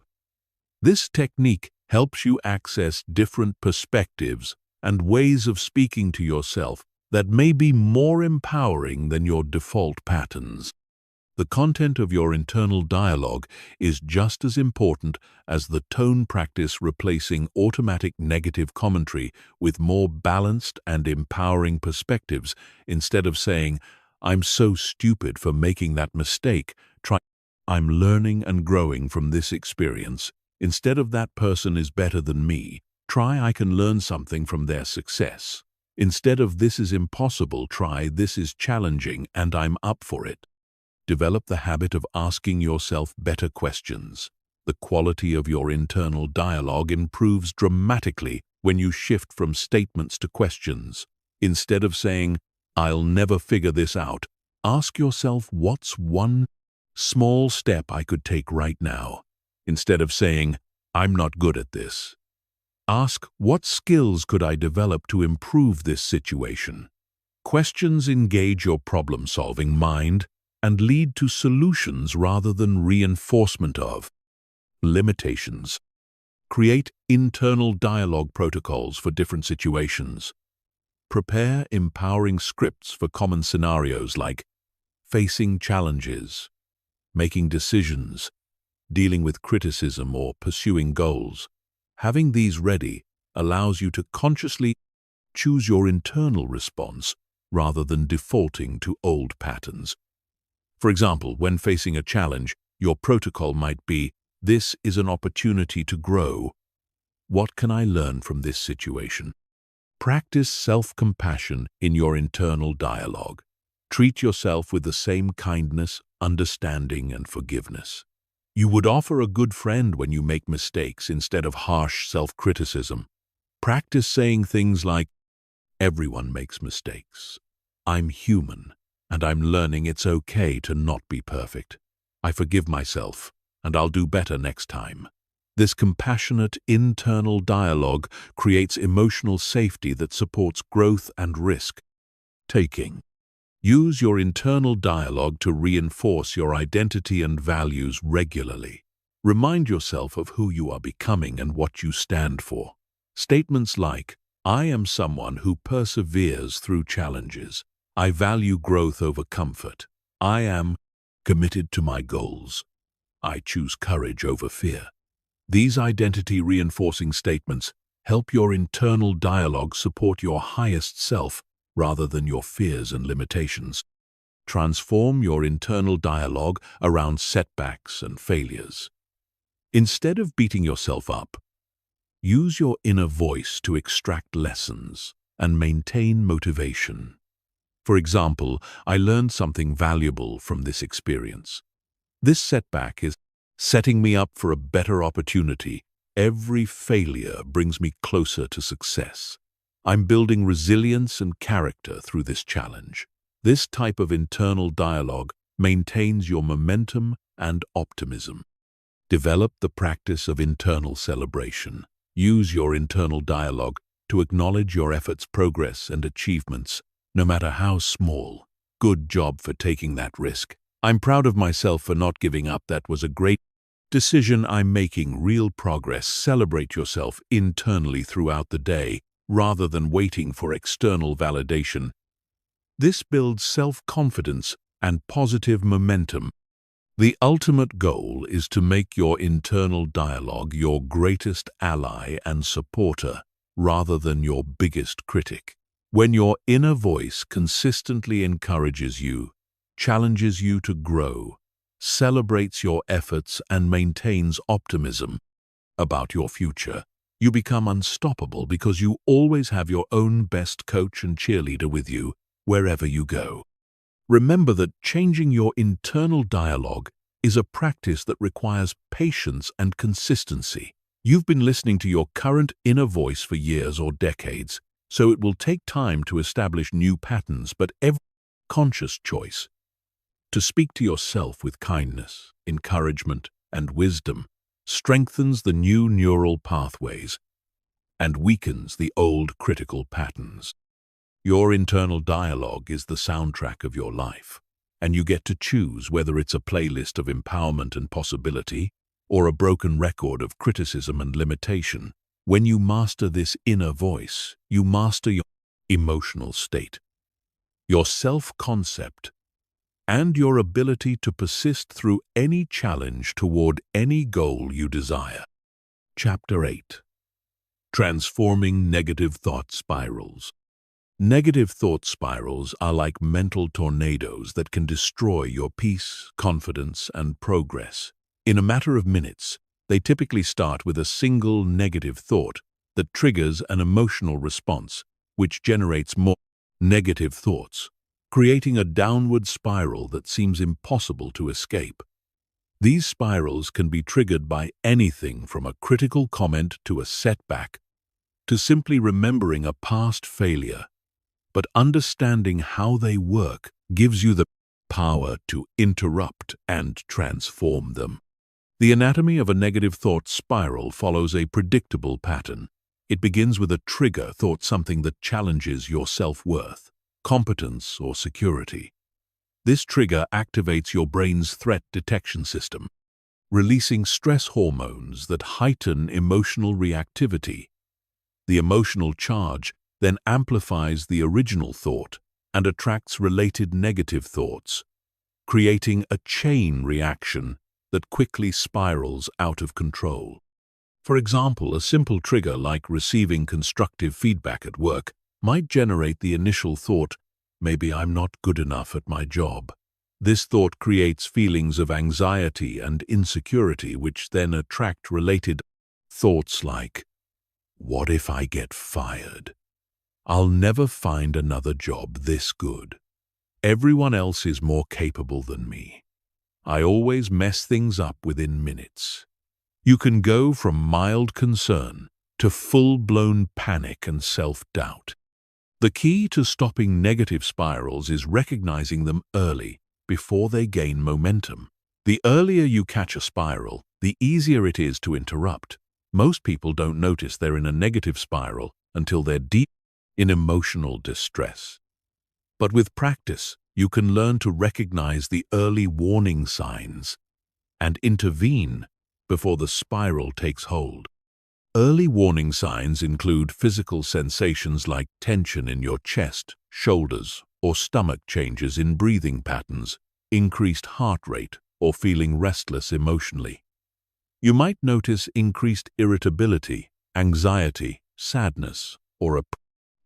This technique helps you access different perspectives and ways of speaking to yourself that may be more empowering than your default patterns. The content of your internal dialogue is just as important as the tone practice, replacing automatic negative commentary with more balanced and empowering perspectives. Instead of saying, "I'm so stupid for making that mistake," try, "I'm learning and growing from this experience." Instead of, "That person is better than me," try, "I can learn something from their success." Instead of, "This is impossible," try, "This is challenging and I'm up for it." Develop the habit of asking yourself better questions. The quality of your internal dialogue improves dramatically when you shift from statements to questions. Instead of saying, "I'll never figure this out," ask yourself, "What's one small step I could take right now?" Instead of saying, "I'm not good at this," ask, "What skills could I develop to improve this situation?" Questions engage your problem-solving mind and lead to solutions rather than reinforcement of limitations. Create internal dialogue protocols for different situations. Prepare empowering scripts for common scenarios like facing challenges, making decisions, dealing with criticism, or pursuing goals. Having these ready allows you to consciously choose your internal response rather than defaulting to old patterns. For example, when facing a challenge, your protocol might be, "This is an opportunity to grow. What can I learn from this situation?" Practice self-compassion in your internal dialogue. Treat yourself with the same kindness, understanding, and forgiveness you would offer a good friend when you make mistakes, instead of harsh self-criticism. Practice saying things like, "Everyone makes mistakes. I'm human, and I'm learning it's okay to not be perfect. I forgive myself, and I'll do better next time." This compassionate internal dialogue creates emotional safety that supports growth and risk-taking. Use your internal dialogue to reinforce your identity and values regularly. Remind yourself of who you are becoming and what you stand for. Statements like, "I am someone who perseveres through challenges. I value growth over comfort. I am committed to my goals. I choose courage over fear." These identity-reinforcing statements help your internal dialogue support your highest self rather than your fears and limitations. Transform your internal dialogue around setbacks and failures. Instead of beating yourself up, use your inner voice to extract lessons and maintain motivation. For example, I learned something valuable from this experience. This setback is setting me up for a better opportunity. Every failure brings me closer to success. I'm building resilience and character through this challenge. This type of internal dialogue maintains your momentum and optimism. Develop the practice of internal celebration. Use your internal dialogue to acknowledge your efforts, progress, and achievements, no matter how small. Good job for taking that risk. I'm proud of myself for not giving up. That was a great decision. I'm making real progress. Celebrate yourself internally throughout the day, rather than waiting for external validation. This builds self-confidence and positive momentum. The ultimate goal is to make your internal dialogue your greatest ally and supporter, rather than your biggest critic. When your inner voice consistently encourages you, challenges you to grow, celebrates your efforts, and maintains optimism about your future, you become unstoppable because you always have your own best coach and cheerleader with you wherever you go. Remember that changing your internal dialogue is a practice that requires patience and consistency. You've been listening to your current inner voice for years or decades, so it will take time to establish new patterns, but every conscious choice to speak to yourself with kindness, encouragement, and wisdom strengthens the new neural pathways and weakens the old critical patterns. Your internal dialogue is the soundtrack of your life, and you get to choose whether it's a playlist of empowerment and possibility or a broken record of criticism and limitation. When you master this inner voice, you master your emotional state, your self-concept, and your ability to persist through any challenge toward any goal you desire. Chapter 8. Transforming Negative Thought Spirals. Negative thought spirals are like mental tornadoes that can destroy your peace, confidence, and progress. In a matter of minutes, they typically start with a single negative thought that triggers an emotional response, which generates more negative thoughts, creating a downward spiral that seems impossible to escape. These spirals can be triggered by anything from a critical comment to a setback, to simply remembering a past failure. But understanding how they work gives you the power to interrupt and transform them. The anatomy of a negative thought spiral follows a predictable pattern. It begins with a trigger thought, something that challenges your self-worth, competence, or security. This trigger activates your brain's threat detection system, releasing stress hormones that heighten emotional reactivity. The emotional charge then amplifies the original thought and attracts related negative thoughts, creating a chain reaction that quickly spirals out of control. For example, a simple trigger like receiving constructive feedback at work might generate the initial thought, "Maybe I'm not good enough at my job." This thought creates feelings of anxiety and insecurity, which then attract related thoughts like, "What if I get fired? I'll never find another job this good. Everyone else is more capable than me. I always mess things up within minutes." You can go from mild concern to full-blown panic and self-doubt. The key to stopping negative spirals is recognizing them early, before they gain momentum. The earlier you catch a spiral, the easier it is to interrupt. Most people don't notice they're in a negative spiral until they're deep in emotional distress. But with practice, you can learn to recognize the early warning signs and intervene before the spiral takes hold. Early warning signs include physical sensations like tension in your chest, shoulders, or stomach, changes in breathing patterns, increased heart rate, or feeling restless emotionally. You might notice increased irritability, anxiety, sadness, or a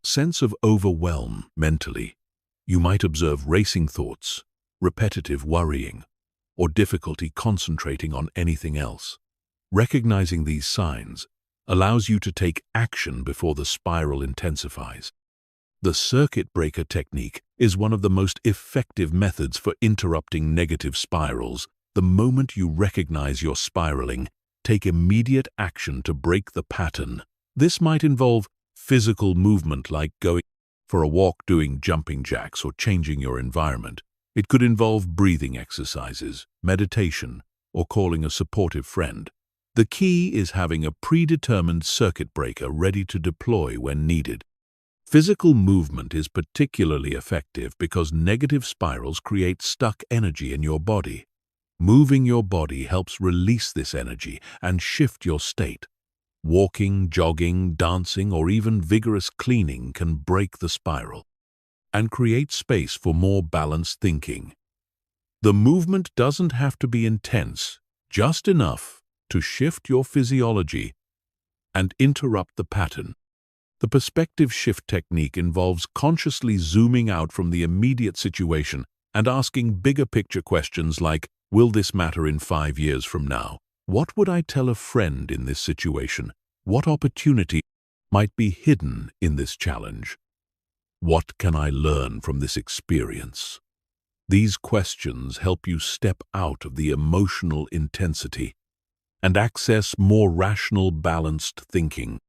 sense of overwhelm mentally. You might observe racing thoughts, repetitive worrying, or difficulty concentrating on anything else. Recognizing these signs allows you to take action before the spiral intensifies. The circuit breaker technique is one of the most effective methods for interrupting negative spirals. The moment you recognize you're spiraling, take immediate action to break the pattern. This might involve physical movement like going for a walk, doing jumping jacks, or changing your environment. It could involve breathing exercises, meditation, or calling a supportive friend. The key is having a predetermined circuit breaker ready to deploy when needed. Physical movement is particularly effective because negative spirals create stuck energy in your body. Moving your body helps release this energy and shift your state. Walking, jogging, dancing, or even vigorous cleaning can break the spiral and create space for more balanced thinking. The movement doesn't have to be intense, just enough to shift your physiology and interrupt the pattern. The perspective shift technique involves consciously zooming out from the immediate situation and asking bigger picture questions like, will this matter in 5 years from now? What would I tell a friend in this situation? What opportunity might be hidden in this challenge? What can I learn from this experience? These questions help you step out of the emotional intensity and access more rational, balanced thinking.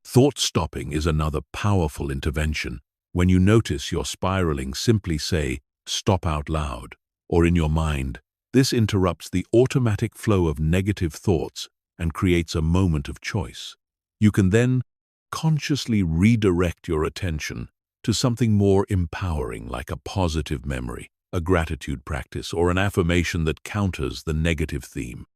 Thought stopping is another powerful intervention. When you notice you're spiraling, simply say, "Stop" out loud, or in your mind. This interrupts the automatic flow of negative thoughts and creates a moment of choice. You can then consciously redirect your attention to something more empowering, like a positive memory, a gratitude practice, or an affirmation that counters the negative theme.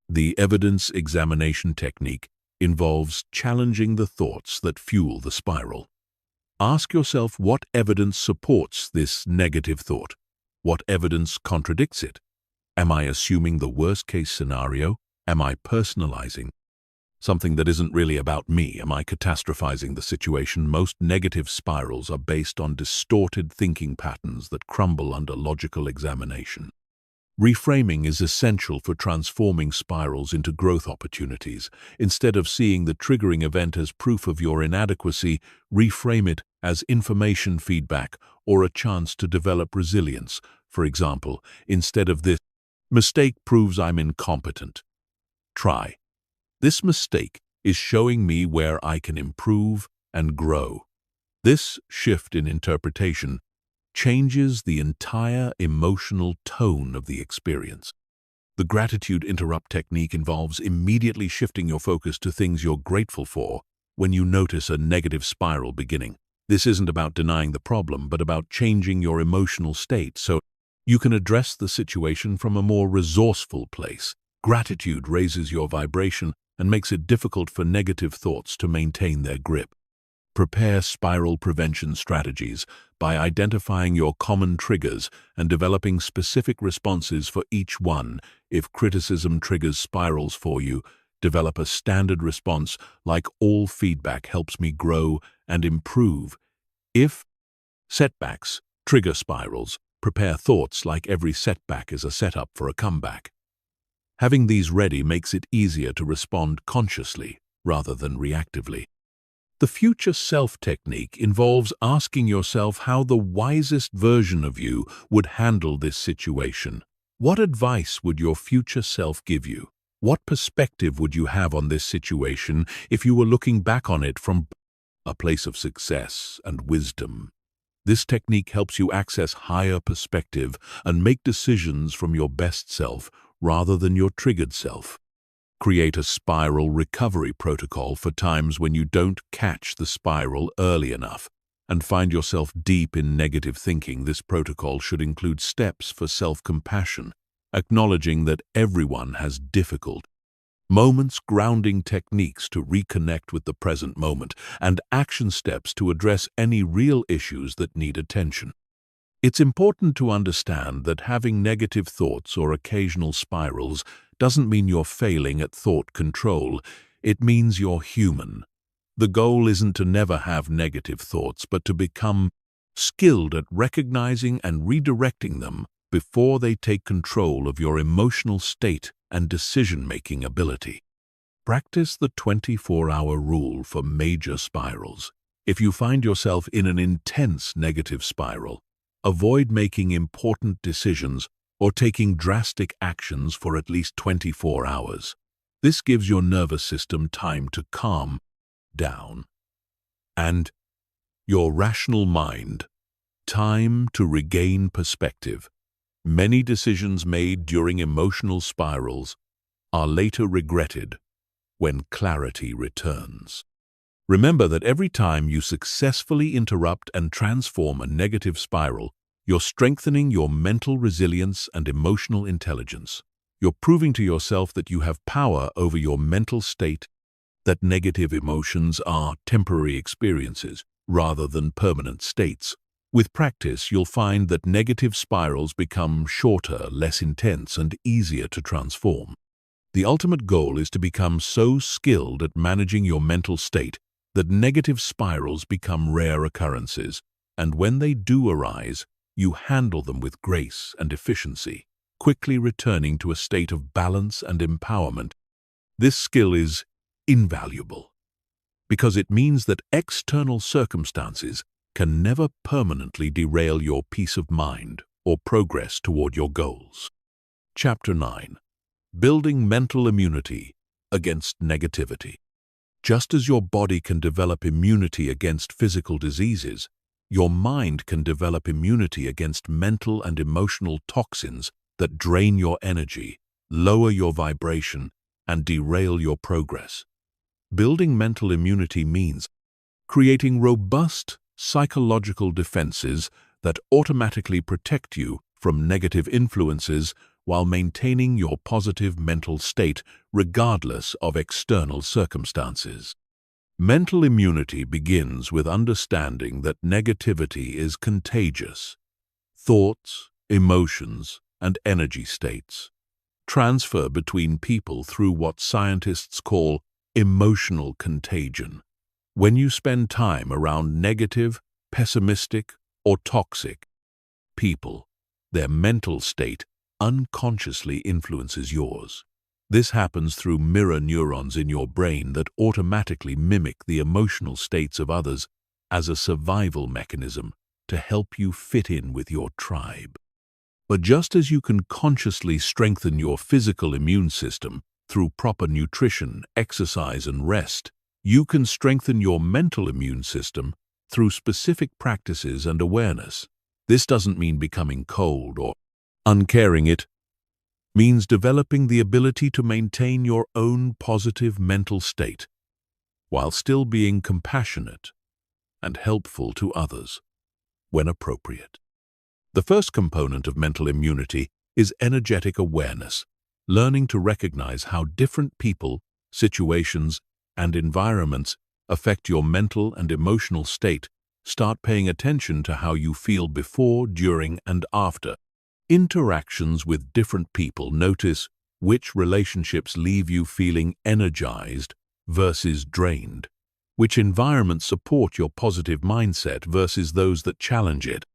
The evidence examination technique involves challenging the thoughts that fuel the spiral. Ask yourself what evidence supports this negative thought. What evidence contradicts it? Am I assuming the worst-case scenario? Am I personalizing something that isn't really about me? Am I catastrophizing the situation? Most negative spirals are based on distorted thinking patterns that crumble under logical examination. Reframing is essential for transforming spirals into growth opportunities. Instead of seeing the triggering event as proof of your inadequacy, reframe it as information feedback or a chance to develop resilience. For example, instead of "this mistake proves I'm incompetent," try, "This mistake is showing me where I can improve and grow." This shift in interpretation changes the entire emotional tone of the experience. The gratitude interrupt technique involves immediately shifting your focus to things you're grateful for when you notice a negative spiral beginning. This isn't about denying the problem, but about changing your emotional state so you can address the situation from a more resourceful place. Gratitude raises your vibration and makes it difficult for negative thoughts to maintain their grip. Prepare spiral prevention strategies by identifying your common triggers and developing specific responses for each one. If criticism triggers spirals for you, develop a standard response like "All feedback helps me grow and improve." If setbacks trigger spirals, prepare thoughts like "Every setback is a setup for a comeback." Having these ready makes it easier to respond consciously rather than reactively. The future self technique involves asking yourself how the wisest version of you would handle this situation. What advice would your future self give you? What perspective would you have on this situation if you were looking back on it from a place of success and wisdom? This technique helps you access higher perspective and make decisions from your best self rather than your triggered self. Create a spiral recovery protocol for times when you don't catch the spiral early enough and find yourself deep in negative thinking. This protocol should include steps for self-compassion, acknowledging that everyone has difficult moments, grounding techniques to reconnect with the present moment, and action steps to address any real issues that need attention. It's important to understand that having negative thoughts or occasional spirals doesn't mean you're failing at thought control. It means you're human. The goal isn't to never have negative thoughts, but to become skilled at recognizing and redirecting them before they take control of your emotional state and decision-making ability. Practice the 24-hour rule for major spirals. If you find yourself in an intense negative spiral, avoid making important decisions or taking drastic actions for at least 24 hours. This gives your nervous system time to calm down and your rational mind time to regain perspective. Many decisions made during emotional spirals are later regretted when clarity returns. Remember that every time you successfully interrupt and transform a negative spiral, you're strengthening your mental resilience and emotional intelligence. You're proving to yourself that you have power over your mental state, that negative emotions are temporary experiences rather than permanent states. With practice, you'll find that negative spirals become shorter, less intense, and easier to transform. The ultimate goal is to become so skilled at managing your mental state that negative spirals become rare occurrences, and when they do arise, you handle them with grace and efficiency, quickly returning to a state of balance and empowerment. This skill is invaluable because it means that external circumstances can never permanently derail your peace of mind or progress toward your goals. Chapter 9. Building mental immunity against negativity. Just as your body can develop immunity against physical diseases, your mind can develop immunity against mental and emotional toxins that drain your energy, lower your vibration, and derail your progress. Building mental immunity means creating robust psychological defenses that automatically protect you from negative influences while maintaining your positive mental state regardless of external circumstances. Mental immunity begins with understanding that negativity is contagious. Thoughts, emotions, and energy states transfer between people through what scientists call emotional contagion. When you spend time around negative, pessimistic, or toxic people, their mental state unconsciously influences yours. This happens through mirror neurons in your brain that automatically mimic the emotional states of others as a survival mechanism to help you fit in with your tribe. But just as you can consciously strengthen your physical immune system through proper nutrition, exercise, and rest, you can strengthen your mental immune system through specific practices and awareness. This doesn't mean becoming cold or uncaring. It means developing the ability to maintain your own positive mental state while still being compassionate and helpful to others when appropriate. The first component of mental immunity is energetic awareness, learning to recognize how different people, situations, and environments affect your mental and emotional state. Start paying attention to how you feel before, during, and after interactions with different people. Notice which relationships leave you feeling energized versus drained, which environments support your positive mindset versus those that challenge it.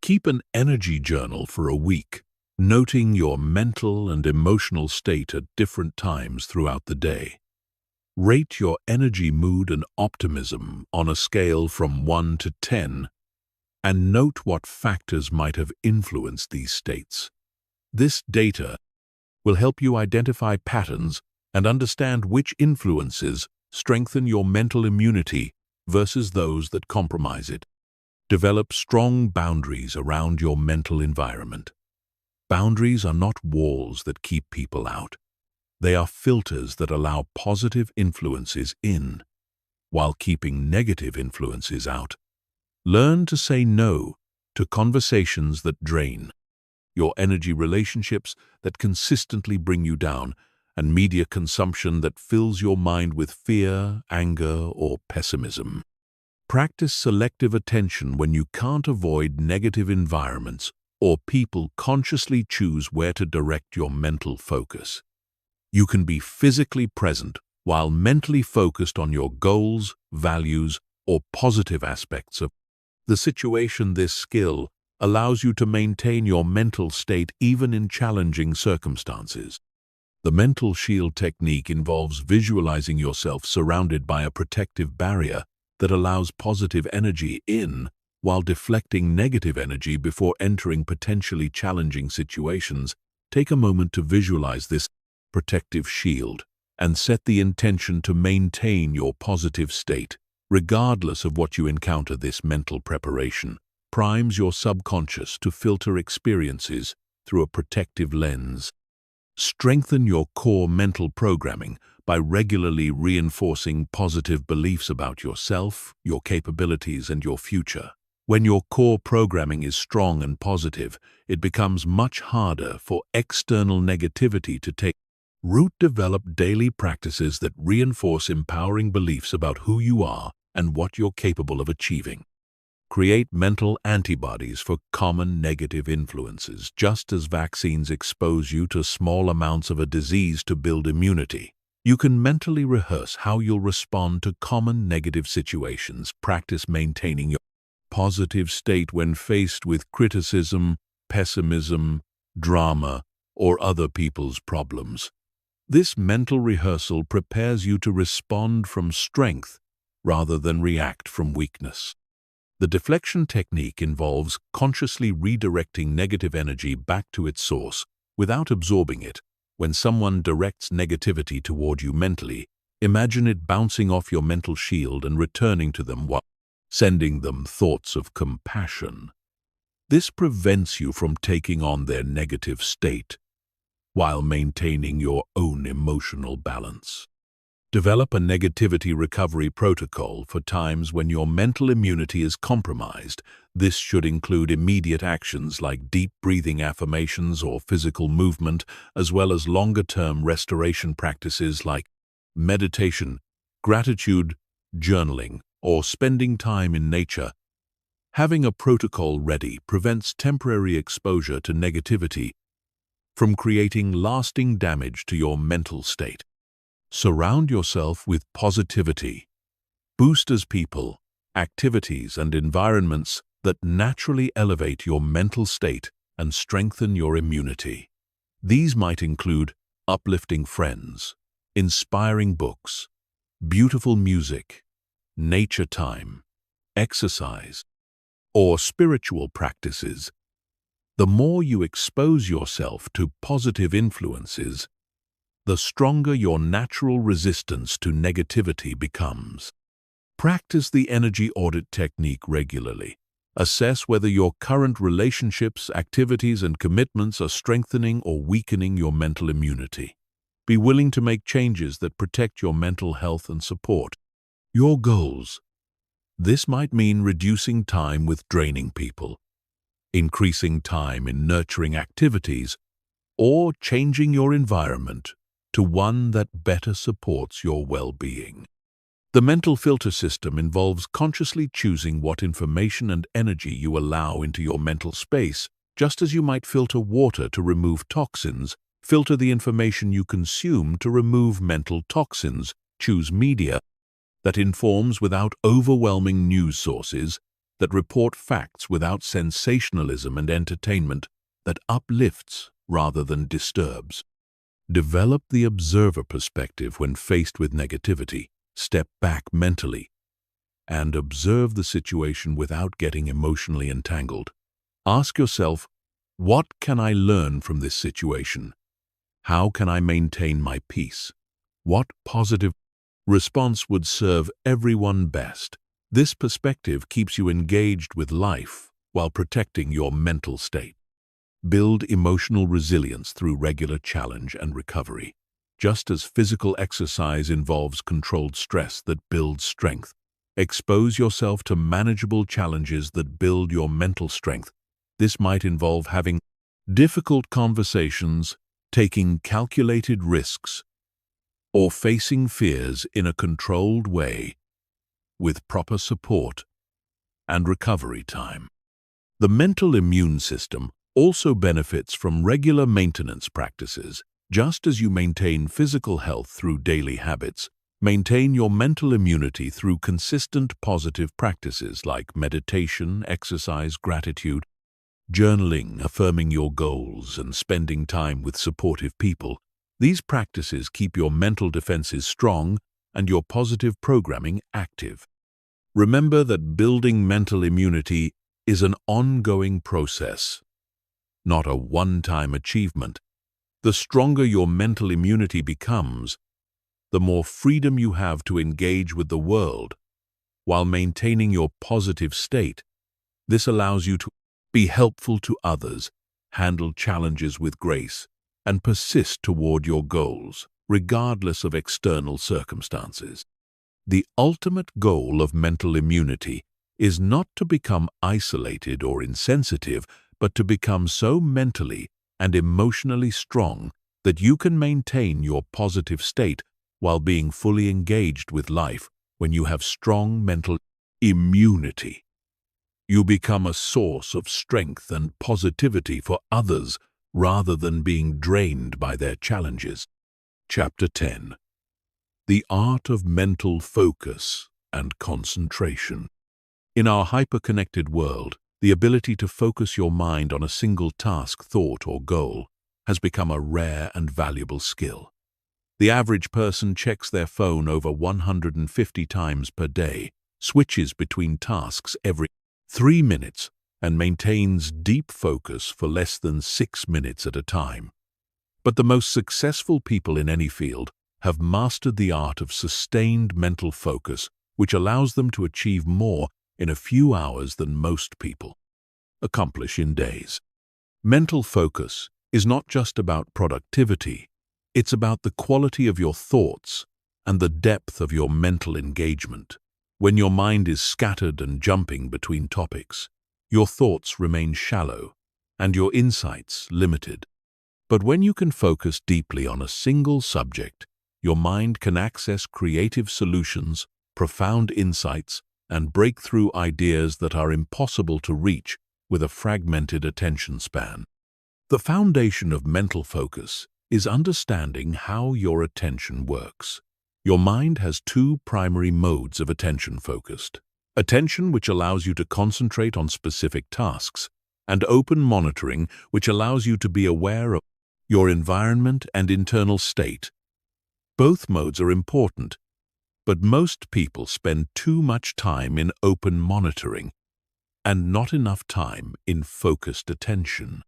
Keep an energy journal for a week, noting your mental and emotional state at different times throughout the day. Rate your energy, mood, and optimism on a scale from 1 to 10, and note what factors might have influenced these states. This data will help you identify patterns and understand which influences strengthen your mental immunity versus those that compromise it. Develop strong boundaries around your mental environment. Boundaries are not walls that keep people out. They are filters that allow positive influences in, while keeping negative influences out. Learn to say no to conversations that drain your energy, relationships that consistently bring you down, and media consumption that fills your mind with fear, anger, or pessimism. Practice selective attention when you can't avoid negative environments or people. Consciously choose where to direct your mental focus. You can be physically present while mentally focused on your goals, values, or positive aspects of the situation. This skill allows you to maintain your mental state even in challenging circumstances. The mental shield technique involves visualizing yourself surrounded by a protective barrier that allows positive energy in while deflecting negative energy before entering potentially challenging situations. Take a moment to visualize this protective shield and set the intention to maintain your positive state. Regardless of what you encounter, this mental preparation primes your subconscious to filter experiences through a protective lens. Strengthen your core mental programming by regularly reinforcing positive beliefs about yourself, your capabilities, and your future. When your core programming is strong and positive, it becomes much harder for external negativity to take root. Develop daily practices that reinforce empowering beliefs about who you are and what you're capable of achieving. Create mental antibodies for common negative influences, just as vaccines expose you to small amounts of a disease to build immunity. You can mentally rehearse how you'll respond to common negative situations. Practice maintaining your positive state when faced with criticism, pessimism, drama, or other people's problems. This mental rehearsal prepares you to respond from strength rather than react from weakness. The deflection technique involves consciously redirecting negative energy back to its source without absorbing it. When someone directs negativity toward you mentally, imagine it bouncing off your mental shield and returning to them while sending them thoughts of compassion. This prevents you from taking on their negative state while maintaining your own emotional balance. Develop a negativity recovery protocol for times when your mental immunity is compromised. This should include immediate actions like deep breathing affirmations or physical movement, as well as longer-term restoration practices like meditation, gratitude, journaling, or spending time in nature. Having a protocol ready prevents temporary exposure to negativity from creating lasting damage to your mental state. Surround yourself with positivity. Boosters people, activities, and environments that naturally elevate your mental state and strengthen your immunity. These might include uplifting friends, inspiring books, beautiful music, nature time, exercise, or spiritual practices. The more you expose yourself to positive influences, the stronger your natural resistance to negativity becomes. Practice the energy audit technique regularly. Assess whether your current relationships, activities, and commitments are strengthening or weakening your mental immunity. Be willing to make changes that protect your mental health and support your goals. This might mean reducing time with draining people, increasing time in nurturing activities, or changing your environment to one that better supports your well-being. The mental filter system involves consciously choosing what information and energy you allow into your mental space. Just as you might filter water to remove toxins, filter the information you consume to remove mental toxins. Choose media that informs without overwhelming news sources, that report facts without sensationalism, and entertainment that uplifts rather than disturbs. Develop the observer perspective when faced with negativity. Step back mentally and observe the situation without getting emotionally entangled. Ask yourself, what can I learn from this situation? How can I maintain my peace? What positive response would serve everyone best? This perspective keeps you engaged with life while protecting your mental state. Build emotional resilience through regular challenge and recovery. Just as physical exercise involves controlled stress that builds strength, expose yourself to manageable challenges that build your mental strength. This might involve having difficult conversations, taking calculated risks, or facing fears in a controlled way with proper support and recovery time. The mental immune system also benefits from regular maintenance practices. Just as you maintain physical health through daily habits, maintain your mental immunity through consistent positive practices like meditation, exercise, gratitude, journaling, affirming your goals, and spending time with supportive people. These practices keep your mental defenses strong and your positive programming active. Remember that building mental immunity is an ongoing process, not a one-time achievement. The stronger your mental immunity becomes, the more freedom you have to engage with the world while maintaining your positive state. This allows you to be helpful to others, handle challenges with grace, and persist toward your goals, regardless of external circumstances. The ultimate goal of mental immunity is not to become isolated or insensitive, but to become so mentally and emotionally strong that you can maintain your positive state while being fully engaged with life. When you have strong mental immunity, you become a source of strength and positivity for others rather than being drained by their challenges. Chapter 10. The Art of Mental Focus and Concentration. In our hyper-connected world, the ability to focus your mind on a single task, thought, or goal has become a rare and valuable skill. The average person checks their phone over 150 times per day, switches between tasks every 3 minutes, and maintains deep focus for less than 6 minutes at a time. But the most successful people in any field have mastered the art of sustained mental focus, which allows them to achieve more in a few hours than most people accomplish in days. Mental focus is not just about productivity. It's about the quality of your thoughts and the depth of your mental engagement. When your mind is scattered and jumping between topics, your thoughts remain shallow and your insights limited. But when you can focus deeply on a single subject, your mind can access creative solutions, profound insights, and breakthrough ideas that are impossible to reach with a fragmented attention span. The foundation of mental focus is understanding how your attention works. Your mind has two primary modes of attention focused: attention, which allows you to concentrate on specific tasks, and open monitoring, which allows you to be aware of your environment and internal state. Both modes are important, but most people spend too much time in open monitoring and not enough time in focused attention.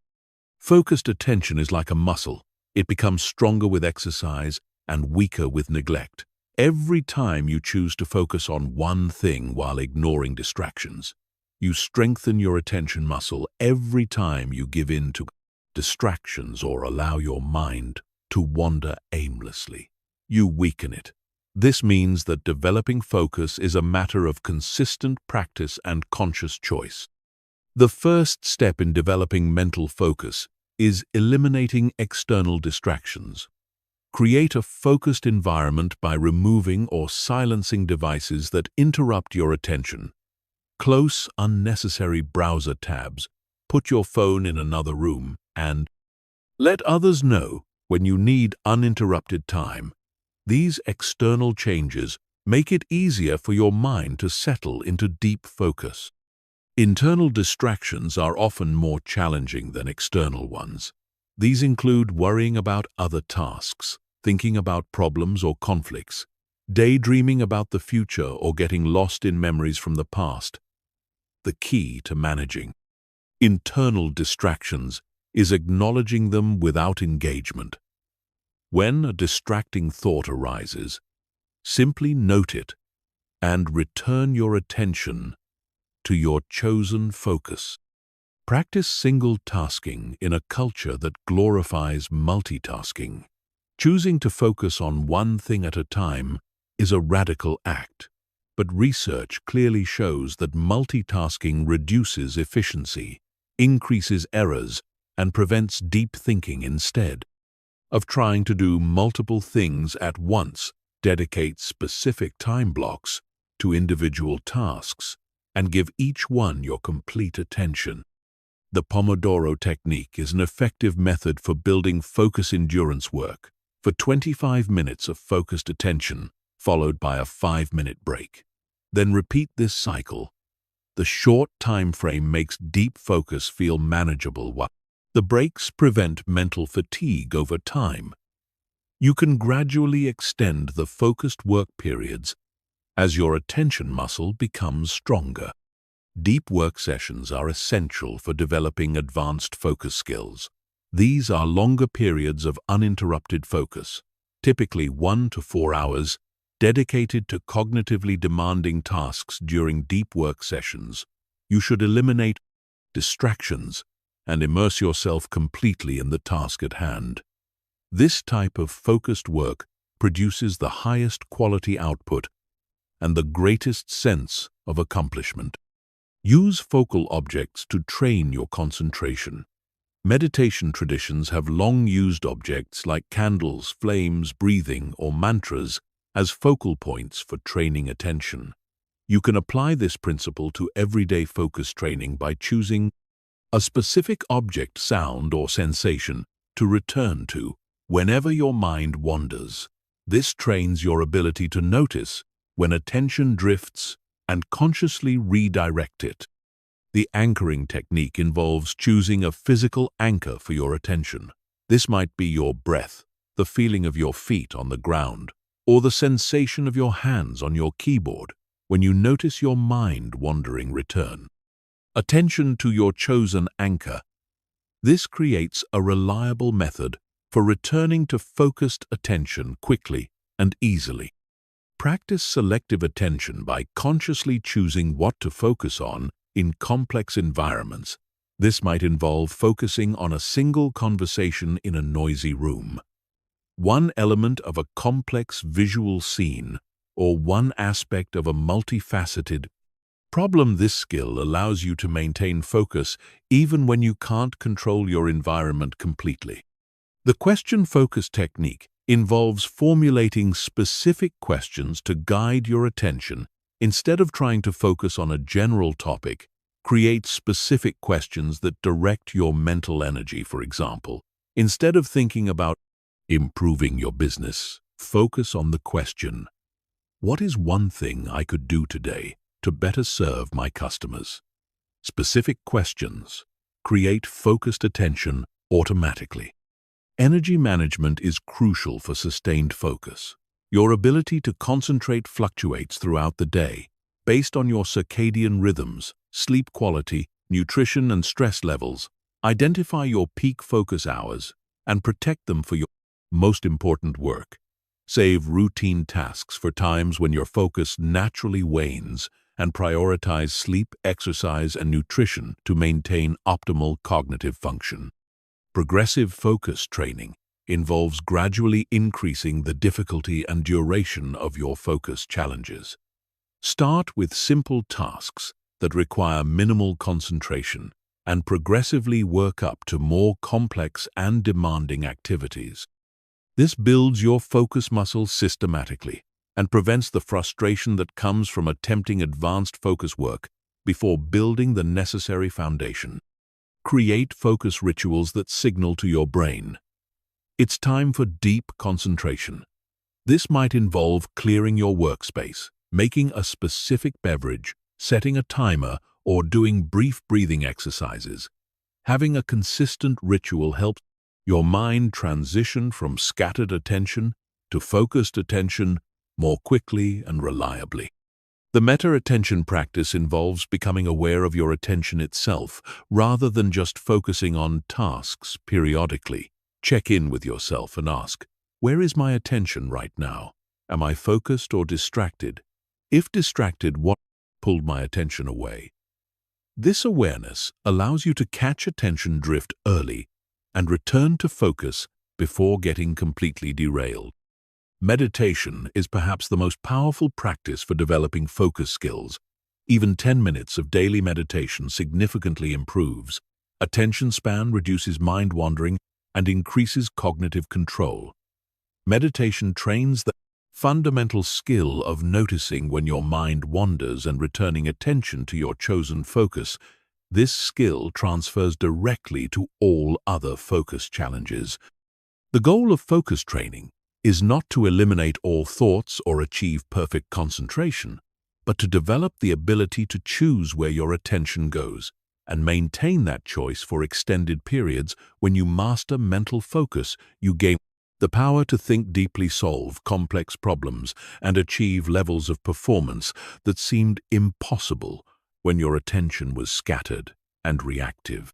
Focused attention is like a muscle. It becomes stronger with exercise and weaker with neglect. Every time you choose to focus on one thing while ignoring distractions, you strengthen your attention muscle. Every time you give in to distractions or allow your mind to wander aimlessly, you weaken it. This means that developing focus is a matter of consistent practice and conscious choice. The first step in developing mental focus is eliminating external distractions. Create a focused environment by removing or silencing devices that interrupt your attention. Close unnecessary browser tabs, put your phone in another room, and let others know when you need uninterrupted time. These external changes make it easier for your mind to settle into deep focus. Internal distractions are often more challenging than external ones. These include worrying about other tasks, thinking about problems or conflicts, daydreaming about the future, or getting lost in memories from the past. The key to managing internal distractions is acknowledging them without engagement. When a distracting thought arises, simply note it and return your attention to your chosen focus. Practice single tasking in a culture that glorifies multitasking. Choosing to focus on one thing at a time is a radical act, but research clearly shows that multitasking reduces efficiency, increases errors, and prevents deep thinking. Instead of trying to do multiple things at once, dedicate specific time blocks to individual tasks and give each one your complete attention. The Pomodoro technique is an effective method for building focus endurance work. For 25 minutes of focused attention, followed by a 5-minute break. Then repeat this cycle. The short time frame makes deep focus feel manageable, while the breaks prevent mental fatigue over time. You can gradually extend the focused work periods as your attention muscle becomes stronger. Deep work sessions are essential for developing advanced focus skills. These are longer periods of uninterrupted focus, typically 1 to 4 hours, dedicated to cognitively demanding tasks during deep work sessions. You should eliminate distractions and immerse yourself completely in the task at hand. This type of focused work produces the highest quality output and the greatest sense of accomplishment. Use focal objects to train your concentration. Meditation traditions have long used objects like candles, flames, breathing, or mantras as focal points for training attention. You can apply this principle to everyday focus training by choosing a specific object, sound, or sensation to return to whenever your mind wanders. This trains your ability to notice when attention drifts and consciously redirect it. The anchoring technique involves choosing a physical anchor for your attention. This might be your breath, the feeling of your feet on the ground, or the sensation of your hands on your keyboard when you notice your mind wandering. Return attention to your chosen anchor. This creates a reliable method for returning to focused attention quickly and easily. Practice selective attention by consciously choosing what to focus on in complex environments. This might involve focusing on a single conversation in a noisy room, one element of a complex visual scene, or one aspect of a multifaceted problem. This skill allows you to maintain focus even when you can't control your environment completely. The question focus technique involves formulating specific questions to guide your attention. Instead of trying to focus on a general topic, create specific questions that direct your mental energy. For example, instead of thinking about improving your business, focus on the question, what is one thing I could do today to better serve my customers? Specific questions create focused attention automatically. Energy management is crucial for sustained focus. Your ability to concentrate fluctuates throughout the day based on your circadian rhythms, sleep quality, nutrition, and stress levels. Identify your peak focus hours and protect them for your most important work. Save routine tasks for times when your focus naturally wanes and prioritize sleep, exercise, and nutrition to maintain optimal cognitive function. Progressive focus training involves gradually increasing the difficulty and duration of your focus challenges. Start with simple tasks that require minimal concentration and progressively work up to more complex and demanding activities. This builds your focus muscle systematically and prevents the frustration that comes from attempting advanced focus work before building the necessary foundation. Create focus rituals that signal to your brain, it's time for deep concentration. This might involve clearing your workspace, making a specific beverage, setting a timer, or doing brief breathing exercises. Having a consistent ritual helps your mind transition from scattered attention to focused attention more quickly and reliably. The meta-attention practice involves becoming aware of your attention itself rather than just focusing on tasks periodically. Check in with yourself and ask, where is my attention right now? Am I focused or distracted? If distracted, what pulled my attention away? This awareness allows you to catch attention drift early and return to focus before getting completely derailed. Meditation is perhaps the most powerful practice for developing focus skills. Even 10 minutes of daily meditation significantly improves attention span, reduces mind wandering, and increases cognitive control. Meditation trains the fundamental skill of noticing when your mind wanders and returning attention to your chosen focus. This skill transfers directly to all other focus challenges. The goal of focus training is not to eliminate all thoughts or achieve perfect concentration, but to develop the ability to choose where your attention goes and maintain that choice for extended periods. When you master mental focus, you gain The power to think deeply, solve complex problems, and achieve levels of performance that seemed impossible when your attention was scattered and reactive.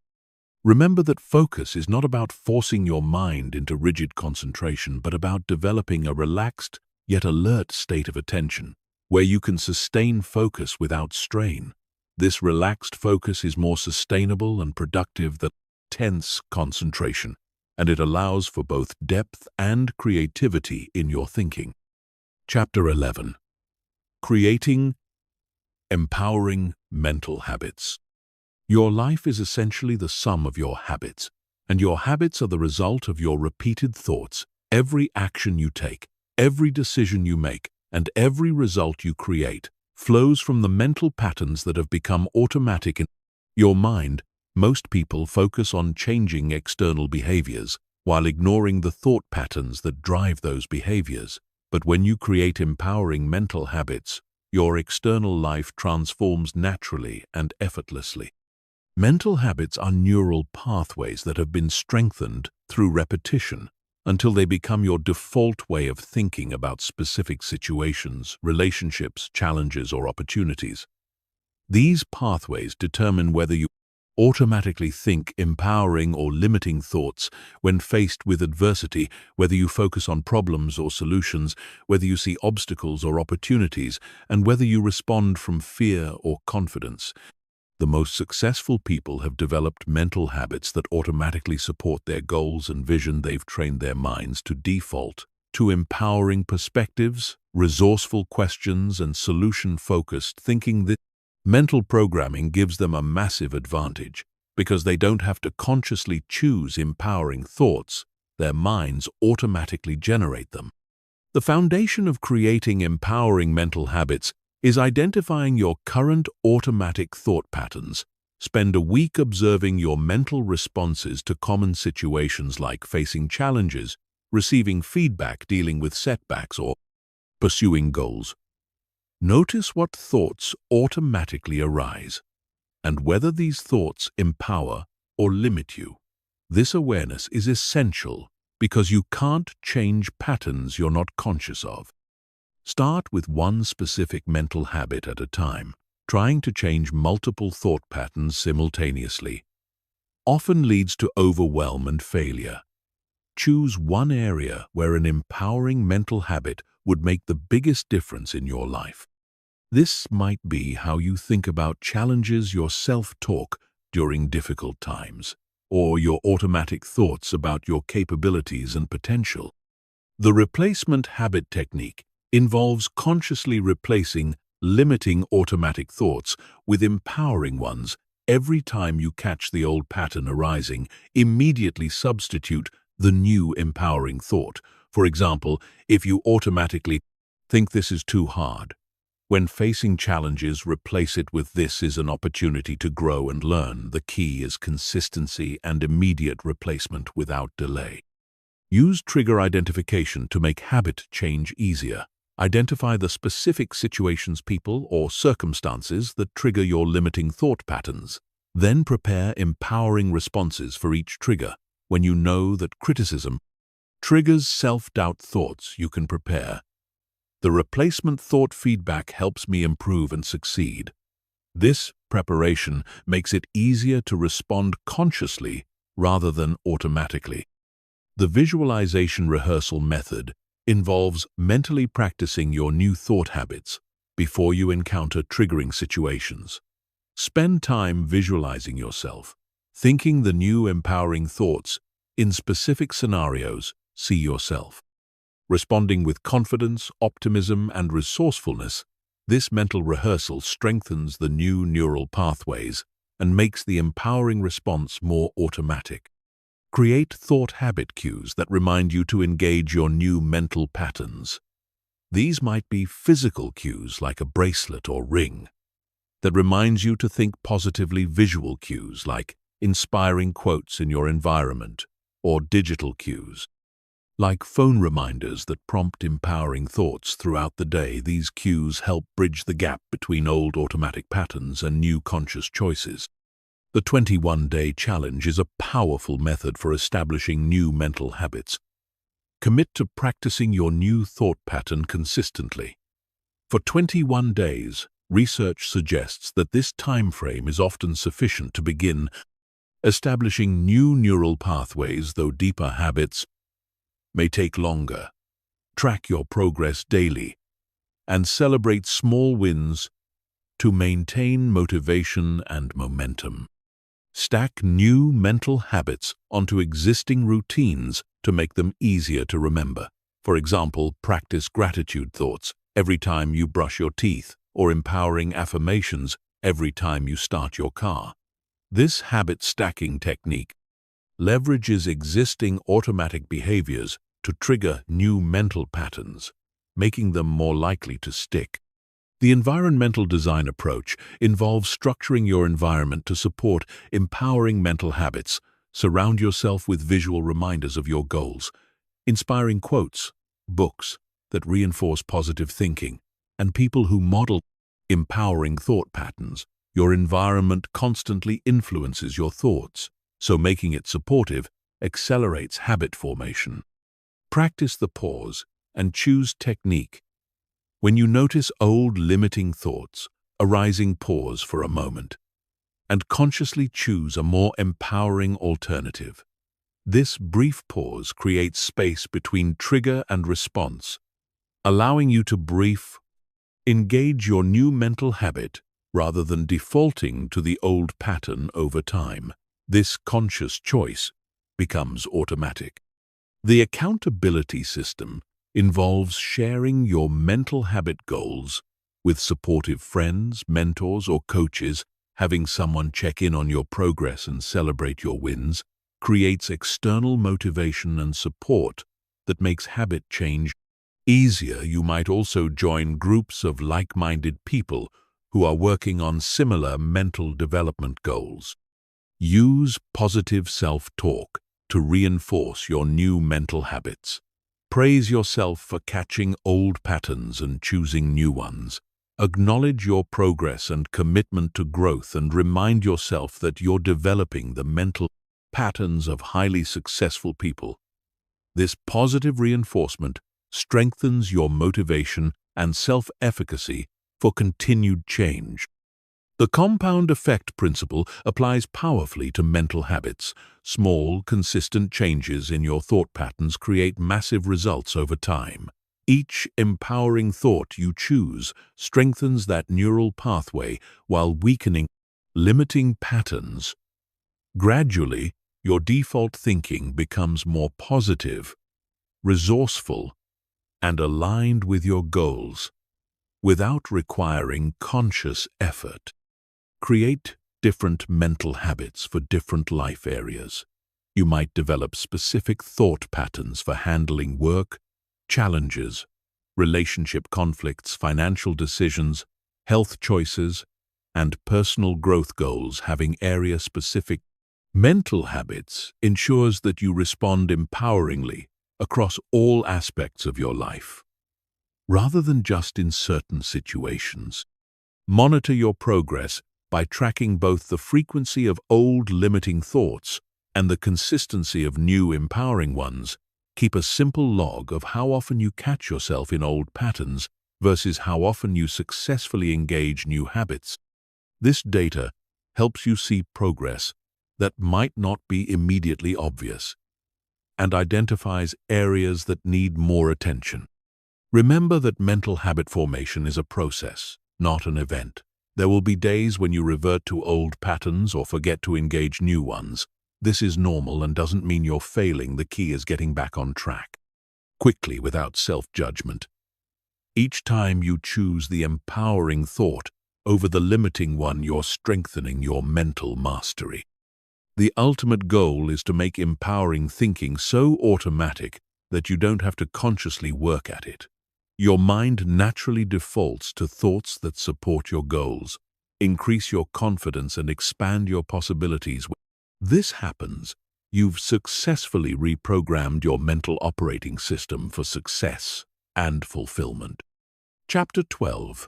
Remember that focus is not about forcing your mind into rigid concentration, but about developing a relaxed yet alert state of attention, where you can sustain focus without strain. This relaxed focus is more sustainable and productive than tense concentration, and it allows for both depth and creativity in your thinking. Chapter 11. Creating empowering mental habits. Your life is essentially the sum of your habits, and your habits are the result of your repeated thoughts. Every action you take, every decision you make, and every result you create flows from the mental patterns that have become automatic in your mind. Most people focus on changing external behaviors while ignoring the thought patterns that drive those behaviors. But when you create empowering mental habits, your external life transforms naturally and effortlessly. Mental habits are neural pathways that have been strengthened through repetition until they become your default way of thinking about specific situations, relationships, challenges, or opportunities. These pathways determine whether you automatically think empowering or limiting thoughts when faced with adversity, whether you focus on problems or solutions, whether you see obstacles or opportunities, and whether you respond from fear or confidence. The most successful people have developed mental habits that automatically support their goals and vision. They've trained their minds to default to empowering perspectives, resourceful questions, and solution-focused thinking. This mental programming gives them a massive advantage because they don't have to consciously choose empowering thoughts. Their minds automatically generate them. The foundation of creating empowering mental habits is identifying your current automatic thought patterns. Spend a week observing your mental responses to common situations like facing challenges, receiving feedback, dealing with setbacks, or pursuing goals. Notice what thoughts automatically arise and whether these thoughts empower or limit you. This awareness is essential because you can't change patterns you're not conscious of. Start with one specific mental habit at a time. Trying to change multiple thought patterns simultaneously often leads to overwhelm and failure. Choose one area where an empowering mental habit would make the biggest difference in your life. This might be how you think about challenges, your self-talk during difficult times, or your automatic thoughts about your capabilities and potential. The replacement habit technique involves consciously replacing limiting automatic thoughts with empowering ones. Every time you catch the old pattern arising, immediately substitute the new empowering thought. For example, if you automatically think this is too hard, when facing challenges, replace it with this is an opportunity to grow and learn. The key is consistency and immediate replacement without delay. Use trigger identification to make habit change easier. Identify the specific situations, people, or circumstances that trigger your limiting thought patterns. Then prepare empowering responses for each trigger. When you know that criticism triggers self-doubt thoughts, you can prepare. The replacement thought feedback helps me improve and succeed. This preparation makes it easier to respond consciously rather than automatically. The visualization rehearsal method involves mentally practicing your new thought habits before you encounter triggering situations. Spend time visualizing yourself, thinking the new empowering thoughts in specific scenarios. See yourself responding with confidence, optimism, and resourcefulness. This mental rehearsal strengthens the new neural pathways and makes the empowering response more automatic. Create thought habit cues that remind you to engage your new mental patterns. These might be physical cues like a bracelet or ring that reminds you to think positively, visual cues like inspiring quotes in your environment, or digital cues like phone reminders that prompt empowering thoughts throughout the day. These cues help bridge the gap between old automatic patterns and new conscious choices. The 21-day challenge is a powerful method for establishing new mental habits. Commit to practicing your new thought pattern consistently. For 21 days, research suggests that this time frame is often sufficient to begin establishing new neural pathways, though deeper habits may take longer. Track your progress daily and celebrate small wins to maintain motivation and momentum. Stack new mental habits onto existing routines to make them easier to remember. For example, practice gratitude thoughts every time you brush your teeth, or empowering affirmations every time you start your car. This habit stacking technique leverages existing automatic behaviors to trigger new mental patterns, making them more likely to stick. The environmental design approach involves structuring your environment to support empowering mental habits. Surround yourself with visual reminders of your goals, inspiring quotes, books that reinforce positive thinking, and people who model empowering thought patterns. Your environment constantly influences your thoughts, so making it supportive accelerates habit formation. Practice the pause and choose technique. When you notice old limiting thoughts arising, pause for a moment and consciously choose a more empowering alternative. This brief pause creates space between trigger and response, allowing you to engage your new mental habit rather than defaulting to the old pattern over time. This conscious choice becomes automatic. The accountability system involves sharing your mental habit goals with supportive friends, mentors, or coaches. Having someone check in on your progress and celebrate your wins creates external motivation and support that makes habit change easier. You might also join groups of like-minded people who are working on similar mental development goals. Use positive self-talk to reinforce your new mental habits. Praise yourself for catching old patterns and choosing new ones. Acknowledge your progress and commitment to growth, and remind yourself that you're developing the mental patterns of highly successful people. This positive reinforcement strengthens your motivation and self-efficacy for continued change. The compound effect principle applies powerfully to mental habits. Small, consistent changes in your thought patterns create massive results over time. Each empowering thought you choose strengthens that neural pathway while weakening limiting patterns. Gradually, your default thinking becomes more positive, resourceful, and aligned with your goals, without requiring conscious effort. Create different mental habits for different life areas. You might develop specific thought patterns for handling work, challenges, relationship conflicts, financial decisions, health choices, and personal growth goals. Having area-specific mental habits ensures that you respond empoweringly across all aspects of your life, rather than just in certain situations. Monitor your progress by tracking both the frequency of old limiting thoughts and the consistency of new empowering ones. Keep a simple log of how often you catch yourself in old patterns versus how often you successfully engage new habits. This data helps you see progress that might not be immediately obvious and identifies areas that need more attention. Remember that mental habit formation is a process, not an event. There will be days when you revert to old patterns or forget to engage new ones. This is normal and doesn't mean you're failing. The key is getting back on track quickly, without self-judgment. Each time you choose the empowering thought over the limiting one, you're strengthening your mental mastery. The ultimate goal is to make empowering thinking so automatic that you don't have to consciously work at it. Your mind naturally defaults to thoughts that support your goals, increase your confidence, and expand your possibilities. When this happens, you've successfully reprogrammed your mental operating system for success and fulfillment. Chapter 12.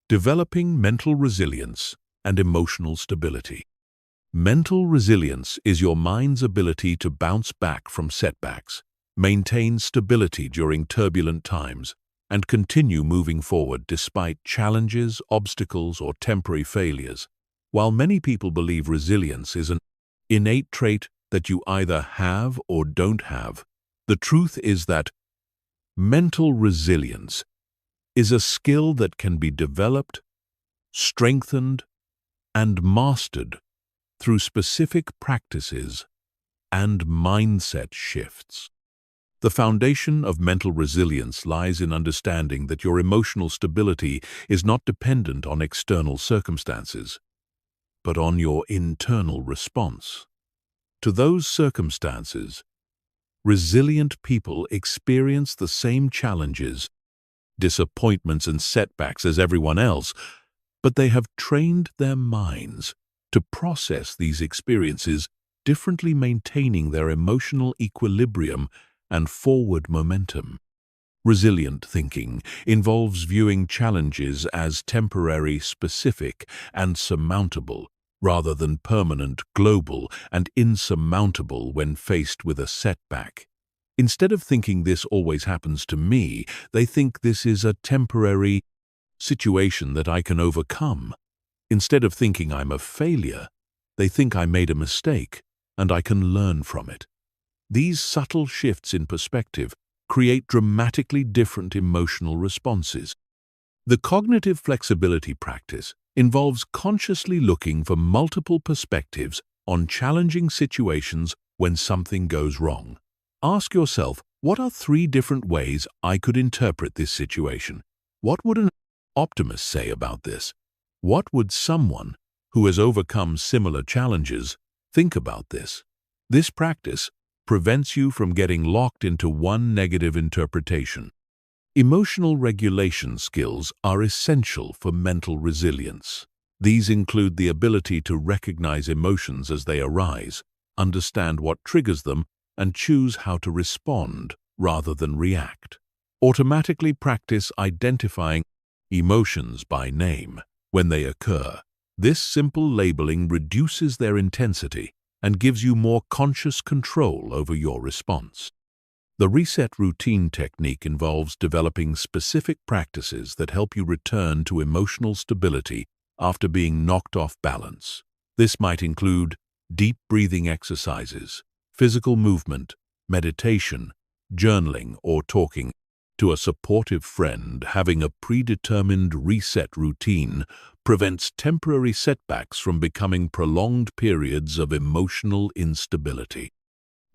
Developing mental resilience and emotional stability. Mental resilience is your mind's ability to bounce back from setbacks Maintain stability during turbulent times and continue moving forward despite challenges, obstacles, or temporary failures. While many people believe resilience is an innate trait that you either have or don't have, the truth is that mental resilience is a skill that can be developed, strengthened, and mastered through specific practices and mindset shifts. The foundation of mental resilience lies in understanding that your emotional stability is not dependent on external circumstances, but on your internal response to those circumstances. Resilient people experience the same challenges, disappointments, and setbacks as everyone else, but they have trained their minds to process these experiences differently, maintaining their emotional equilibrium and forward momentum. Resilient thinking involves viewing challenges as temporary, specific, and surmountable, rather than permanent, global, and insurmountable when faced with a setback. Instead of thinking this always happens to me, they think this is a temporary situation that I can overcome. Instead of thinking I'm a failure, they think I made a mistake and I can learn from it. These subtle shifts in perspective create dramatically different emotional responses. The cognitive flexibility practice involves consciously looking for multiple perspectives on challenging situations when something goes wrong. Ask yourself, what are 3 different ways I could interpret this situation? What would an optimist say about this? What would someone who has overcome similar challenges think about this? This practice prevents you from getting locked into one negative interpretation. Emotional regulation skills are essential for mental resilience. These include the ability to recognize emotions as they arise, understand what triggers them, and choose how to respond rather than react. Automatically practice identifying emotions by name when they occur. This simple labeling reduces their intensity and gives you more conscious control over your response. The reset routine technique involves developing specific practices that help you return to emotional stability after being knocked off balance. This might include deep breathing exercises, physical movement, meditation, journaling, or talking to a supportive friend. Having a predetermined reset routine prevents temporary setbacks from becoming prolonged periods of emotional instability.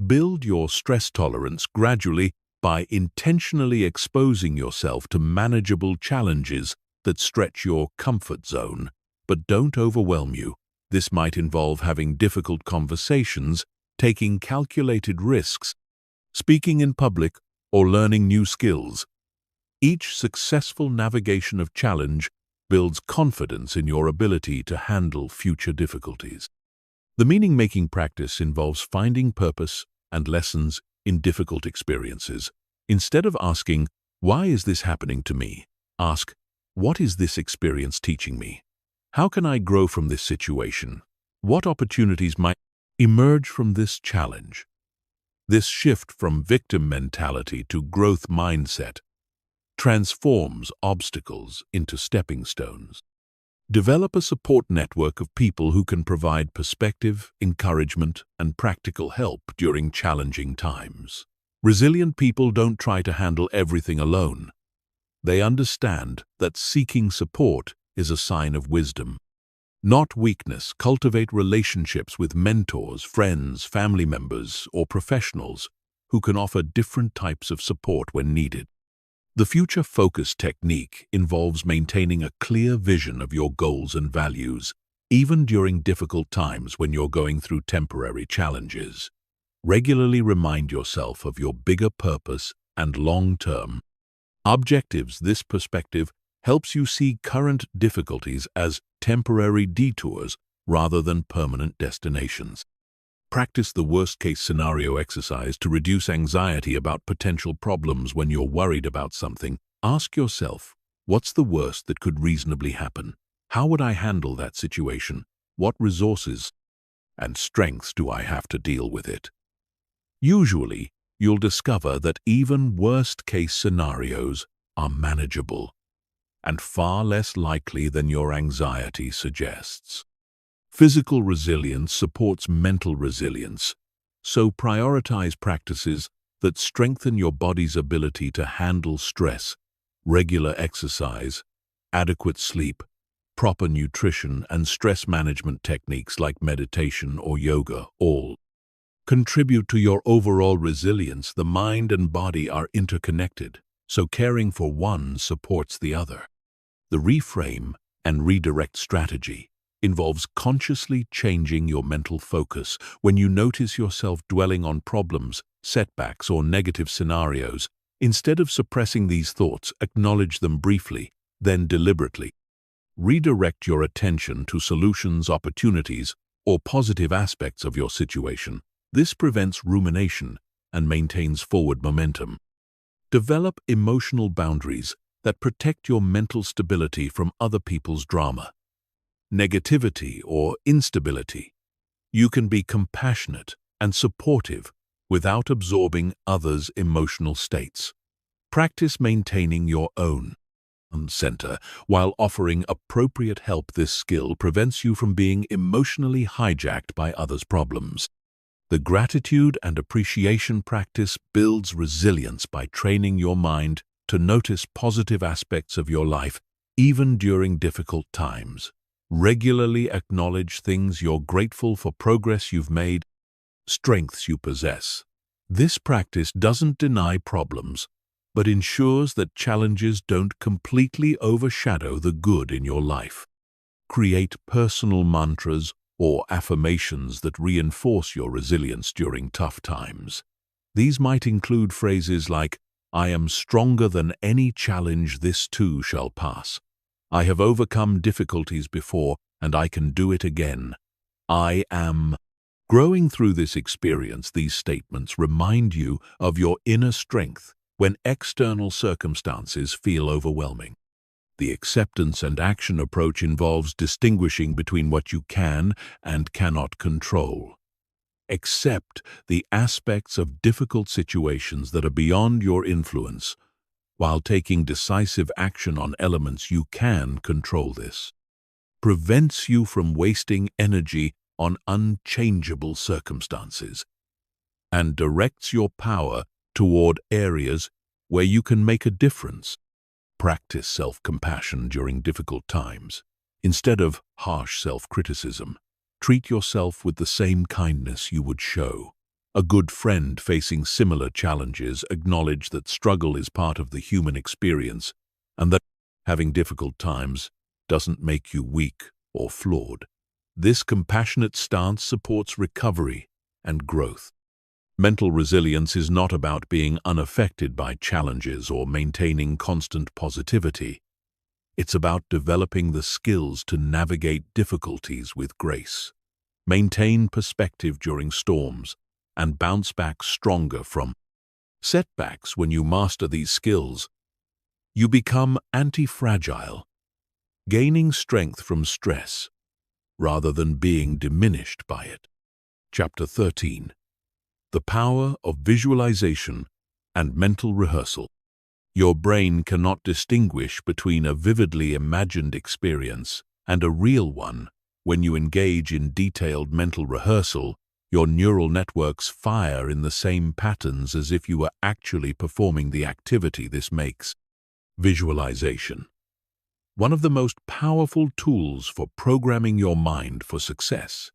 Build your stress tolerance gradually by intentionally exposing yourself to manageable challenges that stretch your comfort zone, but don't overwhelm you. This might involve having difficult conversations, taking calculated risks, speaking in public, or learning new skills. Each successful navigation of challenge builds confidence in your ability to handle future difficulties. The meaning-making practice involves finding purpose and lessons in difficult experiences. Instead of asking, "Why is this happening to me?" ask, "What is this experience teaching me? How can I grow from this situation? What opportunities might emerge from this challenge?" This shift from victim mentality to growth mindset transforms obstacles into stepping stones. Develop a support network of people who can provide perspective, encouragement, and practical help during challenging times. Resilient people don't try to handle everything alone. They understand that seeking support is a sign of wisdom, not weakness. Cultivate relationships with mentors, friends, family members, or professionals who can offer different types of support when needed. The future focus technique involves maintaining a clear vision of your goals and values, even during difficult times when you're going through temporary challenges. Regularly remind yourself of your bigger purpose and long-term objectives. This perspective helps you see current difficulties as temporary detours rather than permanent destinations. Practice the worst-case scenario exercise to reduce anxiety about potential problems. When you're worried about something, ask yourself, what's the worst that could reasonably happen? How would I handle that situation? What resources and strengths do I have to deal with it? Usually, you'll discover that even worst-case scenarios are manageable and far less likely than your anxiety suggests. Physical resilience supports mental resilience, so prioritize practices that strengthen your body's ability to handle stress, regular exercise, adequate sleep, proper nutrition, and stress management techniques like meditation or yoga all contribute to your overall resilience. The mind and body are interconnected, so caring for one supports the other. The reframe and redirect strategy involves consciously changing your mental focus. When you notice yourself dwelling on problems, setbacks, or negative scenarios, instead of suppressing these thoughts, acknowledge them briefly, then deliberately redirect your attention to solutions, opportunities, or positive aspects of your situation. This prevents rumination and maintains forward momentum. Develop emotional boundaries that protect your mental stability from other people's drama, negativity, or instability. You can be compassionate and supportive without absorbing others' emotional states. Practice maintaining your own center while offering appropriate help. This skill prevents you from being emotionally hijacked by others' problems. The gratitude and appreciation practice builds resilience by training your mind to notice positive aspects of your life even during difficult times. Regularly acknowledge things you're grateful for, progress you've made, strengths you possess. This practice doesn't deny problems, but ensures that challenges don't completely overshadow the good in your life. Create personal mantras or affirmations that reinforce your resilience during tough times. These might include phrases like, "I am stronger than any challenge, this too shall pass. I have overcome difficulties before, and I can do it again. I am." Growing through this experience, these statements remind you of your inner strength when external circumstances feel overwhelming. The acceptance and action approach involves distinguishing between what you can and cannot control. Accept the aspects of difficult situations that are beyond your influence, while taking decisive action on elements you can control. This prevents you from wasting energy on unchangeable circumstances and directs your power toward areas where you can make a difference. Practice self-compassion during difficult times. Instead of harsh self-criticism, treat yourself with the same kindness you would show a good friend facing similar challenges. Acknowledge that struggle is part of the human experience and that having difficult times doesn't make you weak or flawed. This compassionate stance supports recovery and growth. Mental resilience is not about being unaffected by challenges or maintaining constant positivity. It's about developing the skills to navigate difficulties with grace, maintain perspective during storms, and bounce back stronger from setbacks. When you master these skills, you become anti-fragile, gaining strength from stress rather than being diminished by it. Chapter 13. The power of visualization and mental rehearsal. Your brain cannot distinguish between a vividly imagined experience and a real one. When you engage in detailed mental rehearsal, your neural networks fire in the same patterns as if you were actually performing the activity. This makes visualization one of the most powerful tools for programming your mind for success,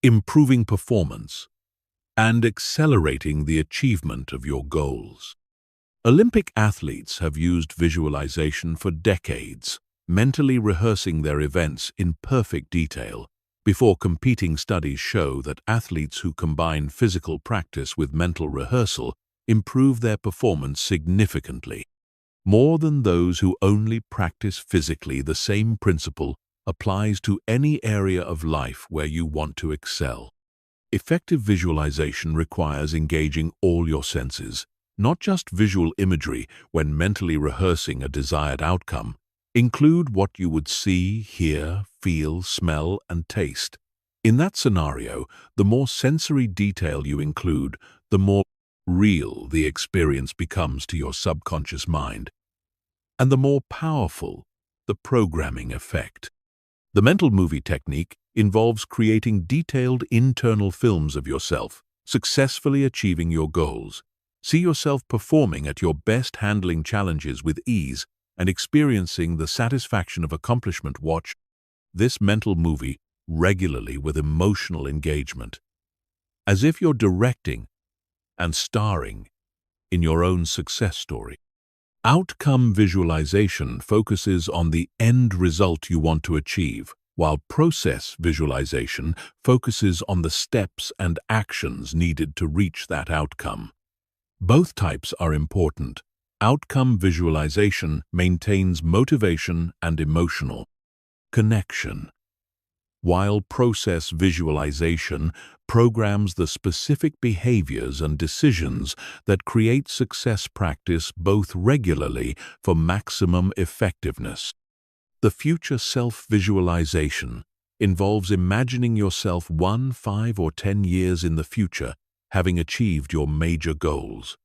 improving performance, and accelerating the achievement of your goals. Olympic athletes have used visualization for decades, mentally rehearsing their events in perfect detail before competing. Studies show that athletes who combine physical practice with mental rehearsal improve their performance significantly, more than those who only practice physically. The same principle applies to any area of life where you want to excel. Effective visualization requires engaging all your senses, not just visual imagery. When mentally rehearsing a desired outcome, include what you would see, hear, feel, smell, and taste. In that scenario, the more sensory detail you include, the more real the experience becomes to your subconscious mind, and the more powerful the programming effect. The mental movie technique involves creating detailed internal films of yourself, successfully achieving your goals. See yourself performing at your best, handling challenges with ease, and experiencing the satisfaction of accomplishment. Watch this mental movie regularly with emotional engagement, as if you're directing and starring in your own success story. Outcome visualization focuses on the end result you want to achieve, while process visualization focuses on the steps and actions needed to reach that outcome. Both types are important. Outcome visualization maintains motivation and emotional connection, while process visualization programs the specific behaviors and decisions that create success. Practice both regularly for maximum effectiveness. The future self-visualization involves imagining yourself 1, 5, or 10 years in the future, having achieved your major goals.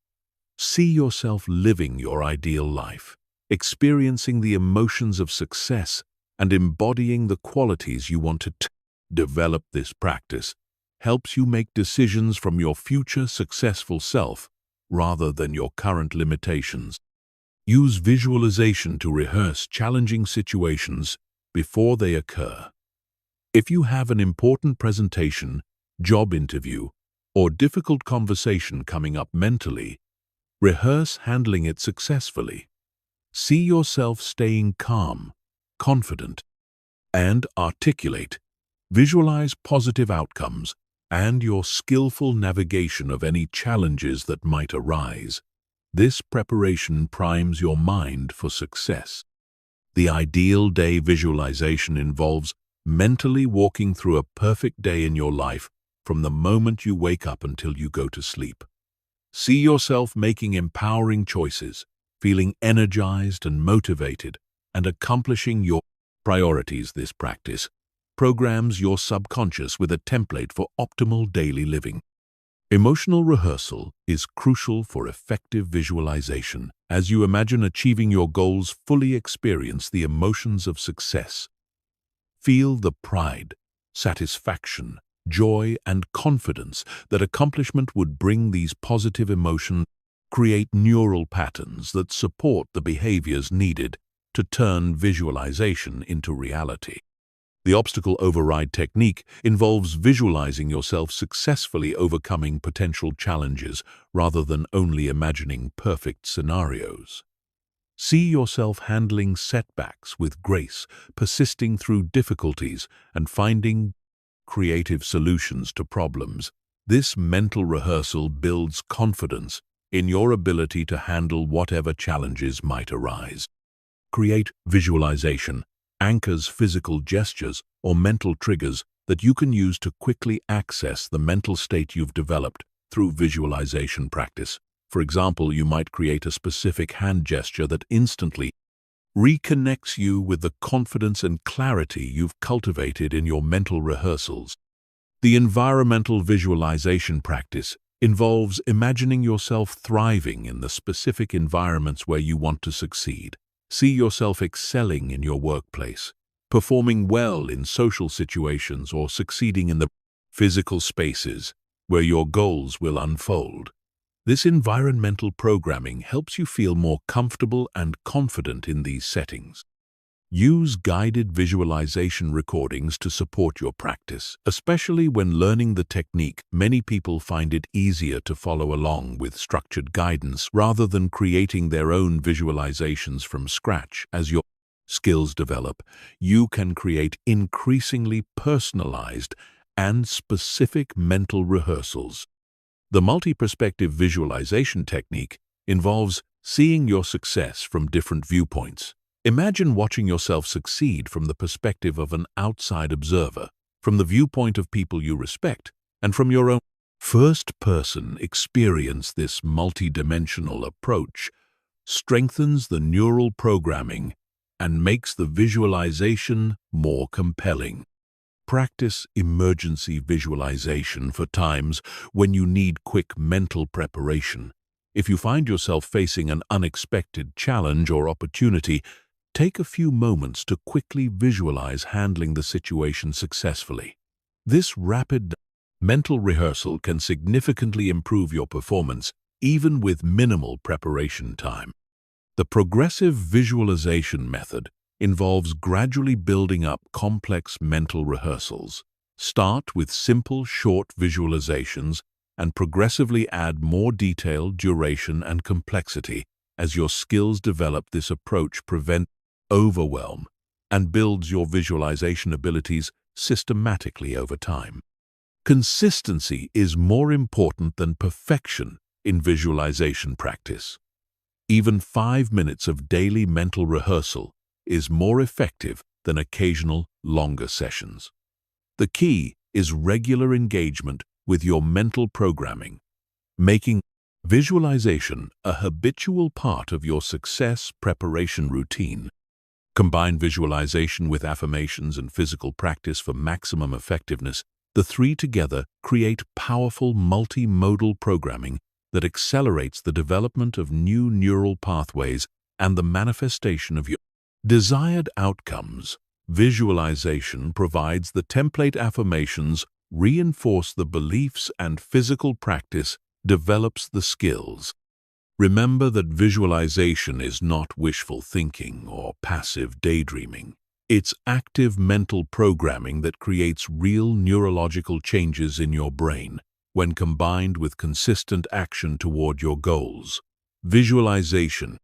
See yourself living your ideal life, experiencing the emotions of success, and embodying the qualities you want to develop. This practice helps you make decisions from your future successful self rather than your current limitations. Use visualization to rehearse challenging situations before they occur. If you have an important presentation, job interview, or difficult conversation coming up mentally, rehearse handling it successfully. See yourself staying calm, confident, and articulate. Visualize positive outcomes and your skillful navigation of any challenges that might arise. This preparation primes your mind for success. The ideal day visualization involves mentally walking through a perfect day in your life from the moment you wake up until you go to sleep. See yourself making empowering choices, feeling energized and motivated, and accomplishing your priorities. This practice programs your subconscious with a template for optimal daily living. Emotional rehearsal is crucial for effective visualization. As you imagine achieving your goals, fully experience the emotions of success. Feel the pride, satisfaction, joy, and confidence that accomplishment would bring. These positive emotions create neural patterns that support the behaviors needed to turn visualization into reality. The obstacle override technique involves visualizing yourself successfully overcoming potential challenges rather than only imagining perfect scenarios. See yourself handling setbacks with grace, persisting through difficulties, and finding creative solutions to problems. This mental rehearsal builds confidence in your ability to handle whatever challenges might arise. Create visualization anchors physical gestures or mental triggers that you can use to quickly access the mental state you've developed through visualization practice. For example, you might create a specific hand gesture that instantly reconnects you with the confidence and clarity you've cultivated in your mental rehearsals. The environmental visualization practice involves imagining yourself thriving in the specific environments where you want to succeed. See yourself excelling in your workplace, performing well in social situations, or succeeding in the physical spaces where your goals will unfold. This environmental programming helps you feel more comfortable and confident in these settings. Use guided visualization recordings to support your practice. Especially when learning the technique, many people find it easier to follow along with structured guidance rather than creating their own visualizations from scratch. As your skills develop, you can create increasingly personalized and specific mental rehearsals. The multi-perspective visualization technique involves seeing your success from different viewpoints. Imagine watching yourself succeed from the perspective of an outside observer, from the viewpoint of people you respect, and from your own first-person experience. This multi-dimensional approach strengthens the neural programming and makes the visualization more compelling. Practice emergency visualization for times when you need quick mental preparation. If you find yourself facing an unexpected challenge or opportunity, take a few moments to quickly visualize handling the situation successfully. This rapid mental rehearsal can significantly improve your performance, even with minimal preparation time. The progressive visualization method involves gradually building up complex mental rehearsals. Start with simple, short visualizations and progressively add more detail, duration, and complexity. As your skills develop, this approach prevents overwhelm and builds your visualization abilities systematically over time. Consistency is more important than perfection in visualization practice. Even 5 minutes of daily mental rehearsal is more effective than occasional longer sessions. The key is regular engagement with your mental programming, making visualization a habitual part of your success preparation routine. Combine visualization with affirmations and physical practice for maximum effectiveness. The three together create powerful multimodal programming that accelerates the development of new neural pathways and the manifestation of your desired outcomes. Visualization provides the template, affirmations reinforce the beliefs, and physical practice develops the skills. Remember that visualization is not wishful thinking or passive daydreaming. It's active mental programming that creates real neurological changes in your brain. When combined with consistent action toward your goals, visualization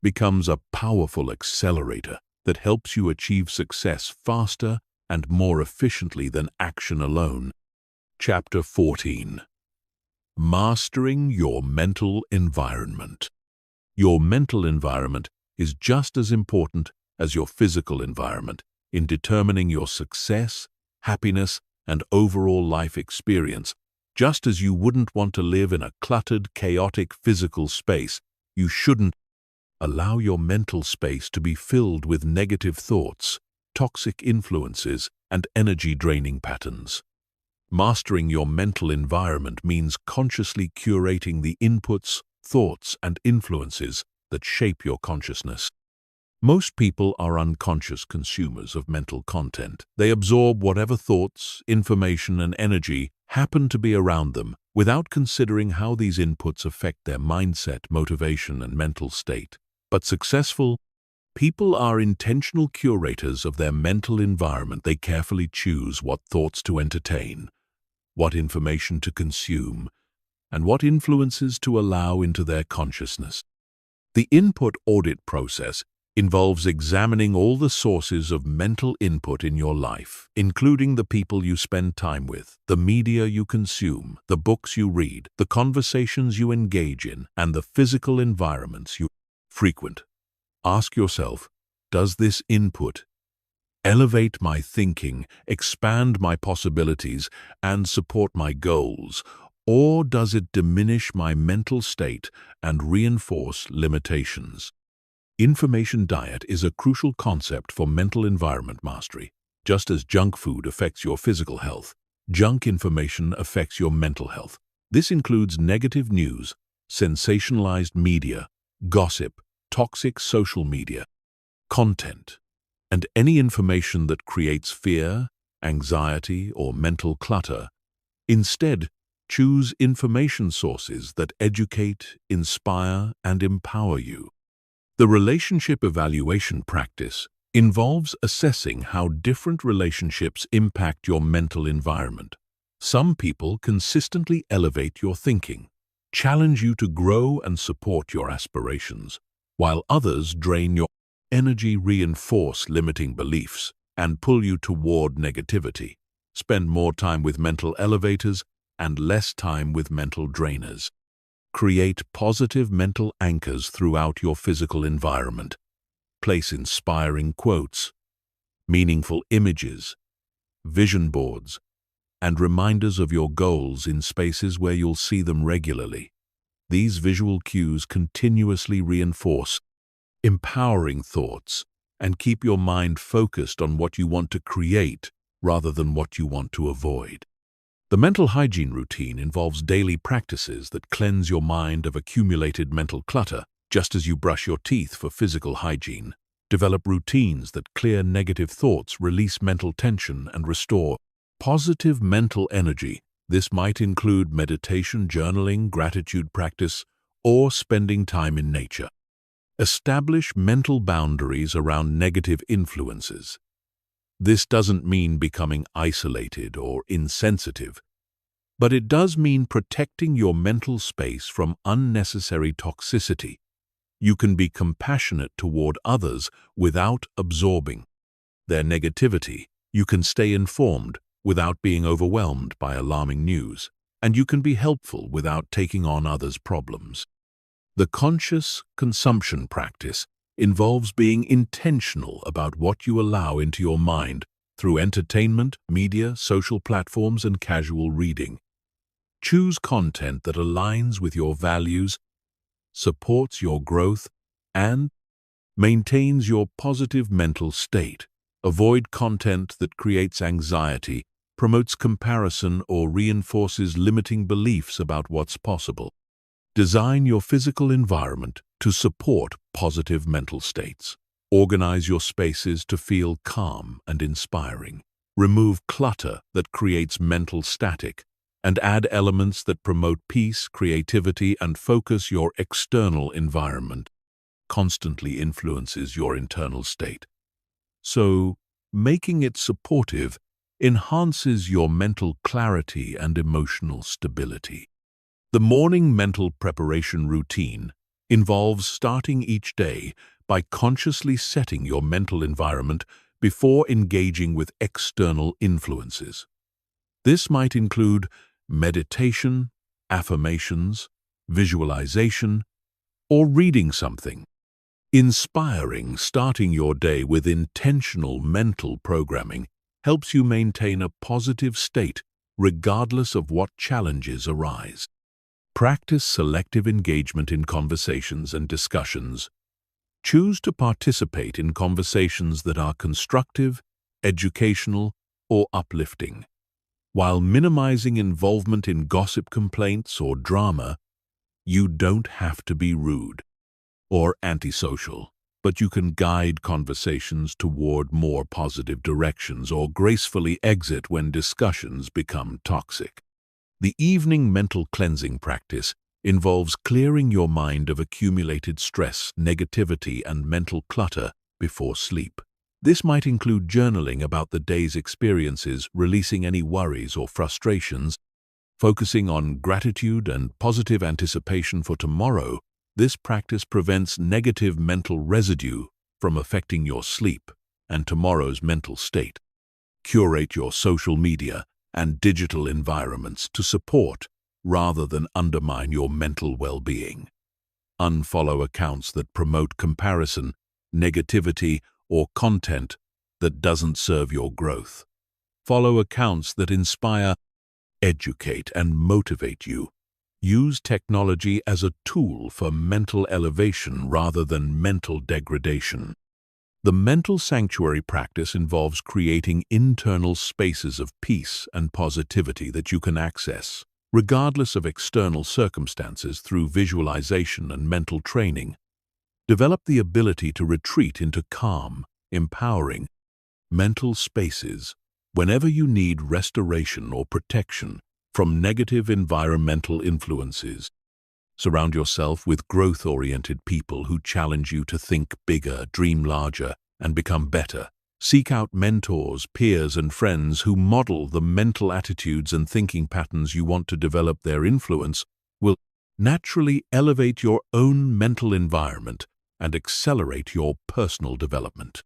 becomes a powerful accelerator that helps you achieve success faster and more efficiently than action alone. Chapter 14. Mastering your mental environment. Your mental environment is just as important as your physical environment in determining your success, happiness, and overall life experience. Just as you wouldn't want to live in a cluttered, chaotic physical space, you shouldn't allow your mental space to be filled with negative thoughts, toxic influences, and energy-draining patterns. Mastering your mental environment means consciously curating the inputs, thoughts, and influences that shape your consciousness. Most people are unconscious consumers of mental content. They absorb whatever thoughts, information, and energy happen to be around them without considering how these inputs affect their mindset, motivation, and mental state. But successful people are intentional curators of their mental environment. They carefully choose what thoughts to entertain, what information to consume, and what influences to allow into their consciousness. The input audit process involves examining all the sources of mental input in your life, including the people you spend time with, the media you consume, the books you read, the conversations you engage in, and the physical environments you frequent. Ask yourself, does this input elevate my thinking, expand my possibilities, and support my goals, or does it diminish my mental state and reinforce limitations? Information diet is a crucial concept for mental environment mastery. Just as junk food affects your physical health, junk information affects your mental health. This includes negative news, sensationalized media, gossip, toxic social media content, and any information that creates fear, anxiety, or mental clutter. Instead, choose information sources that educate, inspire, and empower you. The relationship evaluation practice involves assessing how different relationships impact your mental environment. Some people consistently elevate your thinking, challenge you to grow and support your aspirations, while others drain your energy, reinforce limiting beliefs, and pull you toward negativity. Spend more time with mental elevators and less time with mental drainers. Create positive mental anchors throughout your physical environment. Place inspiring quotes, meaningful images, vision boards, and reminders of your goals in spaces where you'll see them regularly. These visual cues continuously reinforce empowering thoughts and keep your mind focused on what you want to create rather than what you want to avoid. The mental hygiene routine involves daily practices that cleanse your mind of accumulated mental clutter, just as you brush your teeth for physical hygiene. Develop routines that clear negative thoughts, release mental tension, and restore positive mental energy. This might include meditation, journaling, gratitude practice, or spending time in nature. Establish mental boundaries around negative influences. This doesn't mean becoming isolated or insensitive, but it does mean protecting your mental space from unnecessary toxicity. You can be compassionate toward others without absorbing their negativity. You can stay informed without being overwhelmed by alarming news, and you can be helpful without taking on others' problems. The conscious consumption practice involves being intentional about what you allow into your mind through entertainment, media, social platforms, and casual reading. Choose content that aligns with your values, supports your growth, and maintains your positive mental state. Avoid content that creates anxiety, promotes comparison, or reinforces limiting beliefs about what's possible. Design your physical environment to support positive mental states. Organize your spaces to feel calm and inspiring. Remove clutter that creates mental static, and add elements that promote peace, creativity, and focus. Your external environment constantly influences your internal state. So, making it supportive enhances your mental clarity and emotional stability. The morning mental preparation routine involves starting each day by consciously setting your mental environment before engaging with external influences. This might include meditation, affirmations, visualization, or reading something inspiring. Starting your day with intentional mental programming helps you maintain a positive state regardless of what challenges arise. Practice selective engagement in conversations and discussions. Choose to participate in conversations that are constructive, educational, or uplifting. While minimizing involvement in gossip, complaints, or drama, you don't have to be rude or antisocial, but you can guide conversations toward more positive directions or gracefully exit when discussions become toxic. The evening mental cleansing practice involves clearing your mind of accumulated stress, negativity, and mental clutter before sleep. This might include journaling about the day's experiences, releasing any worries or frustrations, focusing on gratitude and positive anticipation for tomorrow. This practice prevents negative mental residue from affecting your sleep and tomorrow's mental state. Curate your social media and digital environments to support rather than undermine your mental well-being. Unfollow accounts that promote comparison, negativity, or content that doesn't serve your growth. Follow accounts that inspire, educate, and motivate you. Use technology as a tool for mental elevation rather than mental degradation. The mental sanctuary practice involves creating internal spaces of peace and positivity that you can access, regardless of external circumstances, through visualization and mental training. Develop the ability to retreat into calm, empowering mental spaces whenever you need restoration or protection from negative environmental influences. Surround yourself with growth-oriented people who challenge you to think bigger, dream larger, and become better. Seek out mentors, peers, and friends who model the mental attitudes and thinking patterns you want to develop. Their influence will naturally elevate your own mental environment and accelerate your personal development.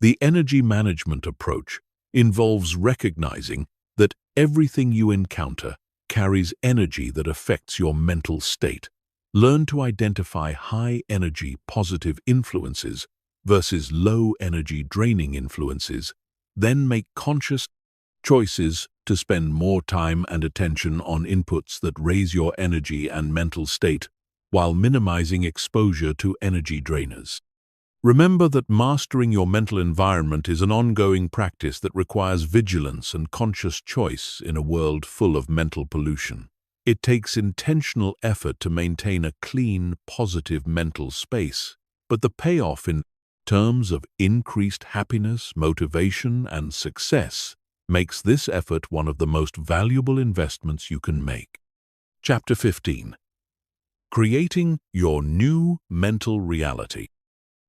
The energy management approach involves recognizing that everything you encounter carries energy that affects your mental state. Learn to identify high-energy positive influences versus low-energy draining influences. Then make conscious choices to spend more time and attention on inputs that raise your energy and mental state while minimizing exposure to energy drainers. Remember that mastering your mental environment is an ongoing practice that requires vigilance and conscious choice in a world full of mental pollution. It takes intentional effort to maintain a clean, positive mental space, but the payoff in terms of increased happiness, motivation, and success makes this effort one of the most valuable investments you can make. Chapter 15. Creating your new mental reality.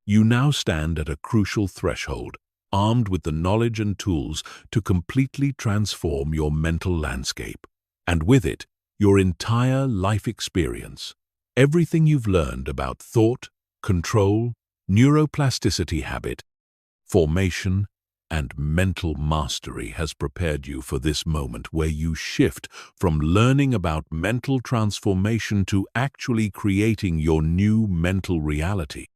You now stand at a crucial threshold, armed with the knowledge and tools to completely transform your mental landscape, and with it, your entire life experience. Everything you've learned about thought, control, neuroplasticity, habit formation, and mental mastery has prepared you for this moment where you shift from learning about mental transformation to actually creating your new mental reality.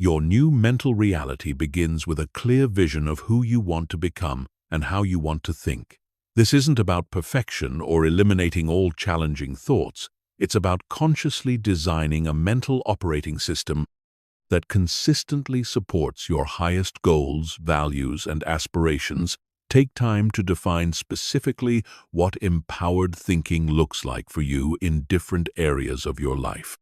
Your new mental reality begins with a clear vision of who you want to become and how you want to think. This isn't about perfection or eliminating all challenging thoughts. It's about consciously designing a mental operating system that consistently supports your highest goals, values, and aspirations. Take time to define specifically what empowered thinking looks like for you in different areas of your life.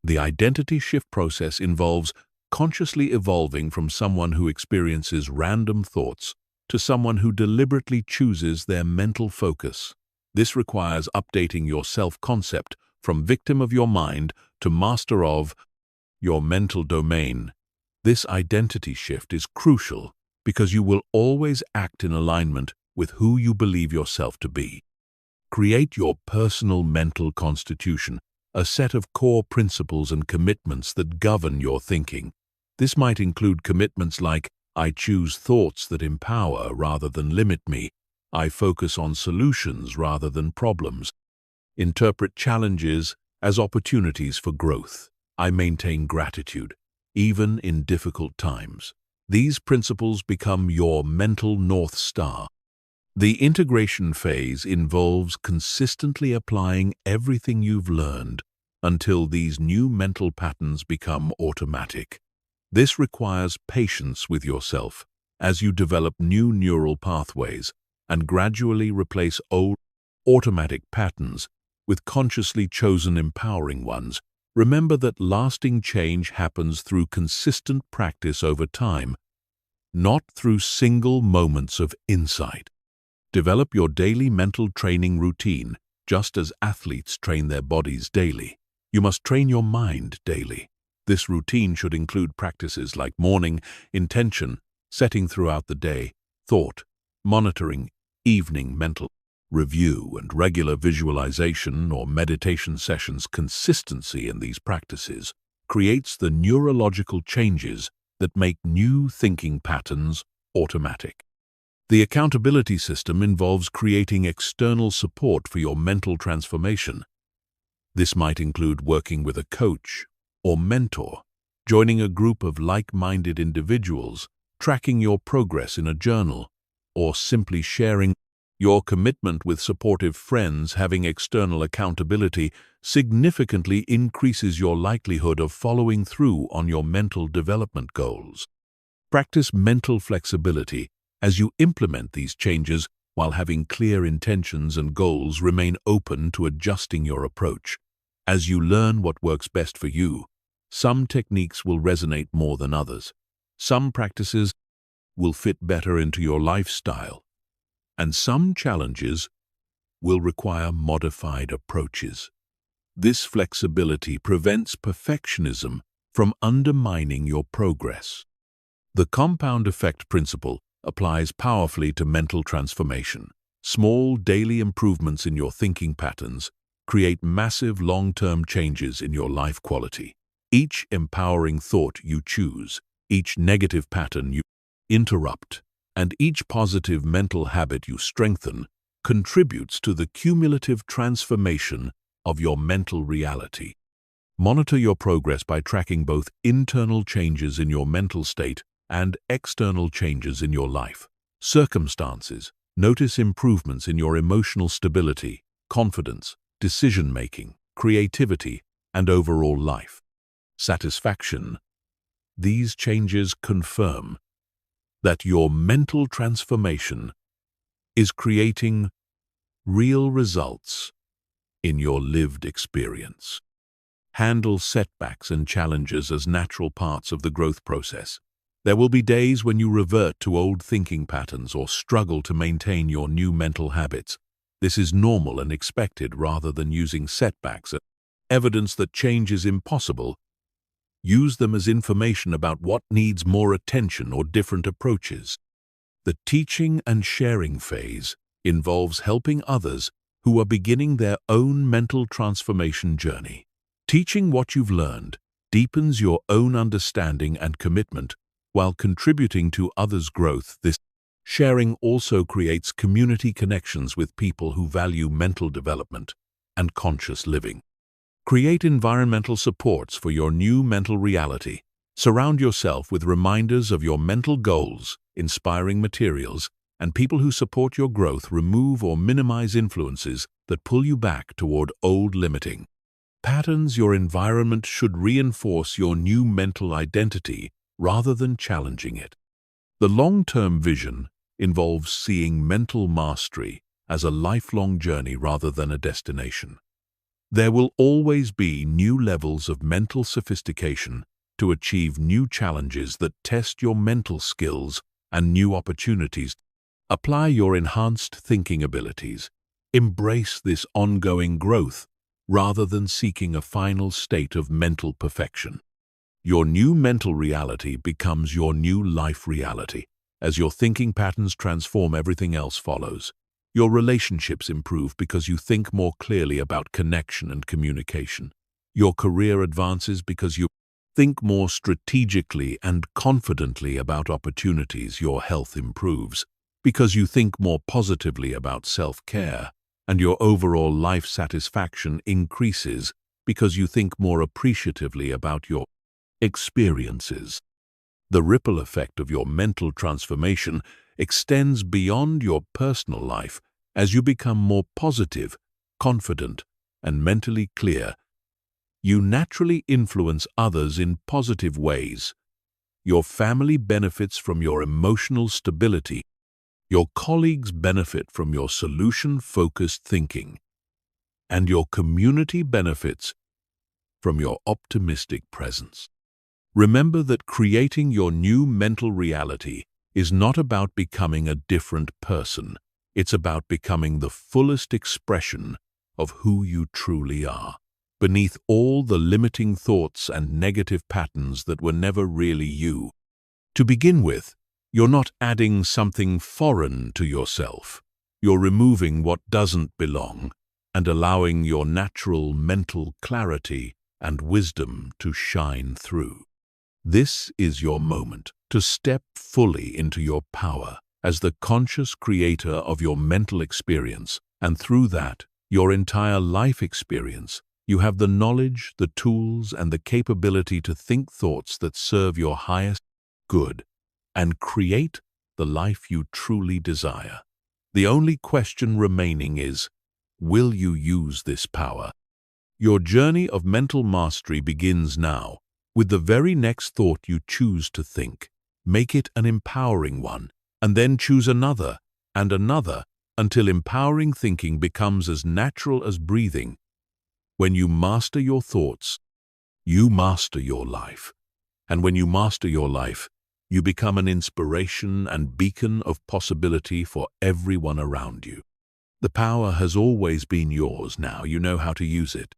The identity shift process involves consciously evolving from someone who experiences random thoughts to someone who deliberately chooses their mental focus. This requires updating your self-concept from victim of your mind to master of your mental domain. This identity shift is crucial because you will always act in alignment with who you believe yourself to be. Create your personal mental constitution, a set of core principles and commitments that govern your thinking. This might include commitments like, I choose thoughts that empower rather than limit me. I focus on solutions rather than problems. Interpret challenges as opportunities for growth. I maintain gratitude, even in difficult times. These principles become your mental North Star. The integration phase involves consistently applying everything you've learned until these new mental patterns become automatic. This requires patience with yourself as you develop new neural pathways and gradually replace old automatic patterns with consciously chosen empowering ones. Remember that lasting change happens through consistent practice over time, not through single moments of insight. Develop your daily mental training routine, just as athletes train their bodies daily. You must train your mind daily. This routine should include practices like morning intention setting throughout the day, thought monitoring, evening mental review, and regular visualization or meditation sessions. Consistency in these practices creates the neurological changes that make new thinking patterns automatic. The accountability system involves creating external support for your mental transformation. This might include working with a coach or mentor, joining a group of like-minded individuals, tracking your progress in a journal, or simply sharing your commitment with supportive friends. Having external accountability significantly increases your likelihood of following through on your mental development goals. Practice mental flexibility as you implement these changes while having clear intentions and goals. Remain open to adjusting your approach. As you learn what works best for you, some techniques will resonate more than others. Some practices will fit better into your lifestyle, and some challenges will require modified approaches. This flexibility prevents perfectionism from undermining your progress. The compound effect principle applies powerfully to mental transformation. Small daily improvements in your thinking patterns create massive long-term changes in your life quality. Each empowering thought you choose, each negative pattern you interrupt, and each positive mental habit you strengthen contributes to the cumulative transformation of your mental reality. Monitor your progress by tracking both internal changes in your mental state and external changes in your life circumstances. Notice improvements in your emotional stability, confidence, decision-making, creativity, and overall life satisfaction. These changes confirm that your mental transformation is creating real results in your lived experience. Handle setbacks and challenges as natural parts of the growth process. There will be days when you revert to old thinking patterns or struggle to maintain your new mental habits. This is normal and expected rather than using setbacks as evidence that change is impossible. Use them as information about what needs more attention or different approaches. The teaching and sharing phase involves helping others who are beginning their own mental transformation journey. Teaching what you've learned deepens your own understanding and commitment while contributing to others' growth. This sharing also creates community connections with people who value mental development and conscious living. Create environmental supports for your new mental reality. Surround yourself with reminders of your mental goals, inspiring materials, and people who support your growth. Remove or minimize influences that pull you back toward old limiting patterns. Your environment should reinforce your new mental identity rather than challenging it. The long-term vision involves seeing mental mastery as a lifelong journey rather than a destination. There will always be new levels of mental sophistication to achieve new challenges that test your mental skills and new opportunities. Apply your enhanced thinking abilities. Embrace this ongoing growth rather than seeking a final state of mental perfection. Your new mental reality becomes your new life reality. As your thinking patterns transform, everything else follows. Your relationships improve because you think more clearly about connection and communication. Your career advances because you think more strategically and confidently about opportunities. Your health improves because you think more positively about self-care. And your overall life satisfaction increases because you think more appreciatively about your experiences. The ripple effect of your mental transformation extends beyond your personal life. As you become more positive, confident, and mentally clear, you naturally influence others in positive ways. Your family benefits from your emotional stability. Your colleagues benefit from your solution-focused thinking. And your community benefits from your optimistic presence. Remember that creating your new mental reality is not about becoming a different person. It's about becoming the fullest expression of who you truly are, beneath all the limiting thoughts and negative patterns that were never really you. To begin with, you're not adding something foreign to yourself. You're removing what doesn't belong and allowing your natural mental clarity and wisdom to shine through. This is your moment to step fully into your power as the conscious creator of your mental experience, and through that, your entire life experience. You have the knowledge, the tools, and the capability to think thoughts that serve your highest good and create the life you truly desire. The only question remaining is, will you use this power? Your journey of mental mastery begins now, with the very next thought you choose to think. Make it an empowering one, and then choose another and another until empowering thinking becomes as natural as breathing. When you master your thoughts, you master your life. And when you master your life, you become an inspiration and beacon of possibility for everyone around you. The power has always been yours. Now you know how to use it.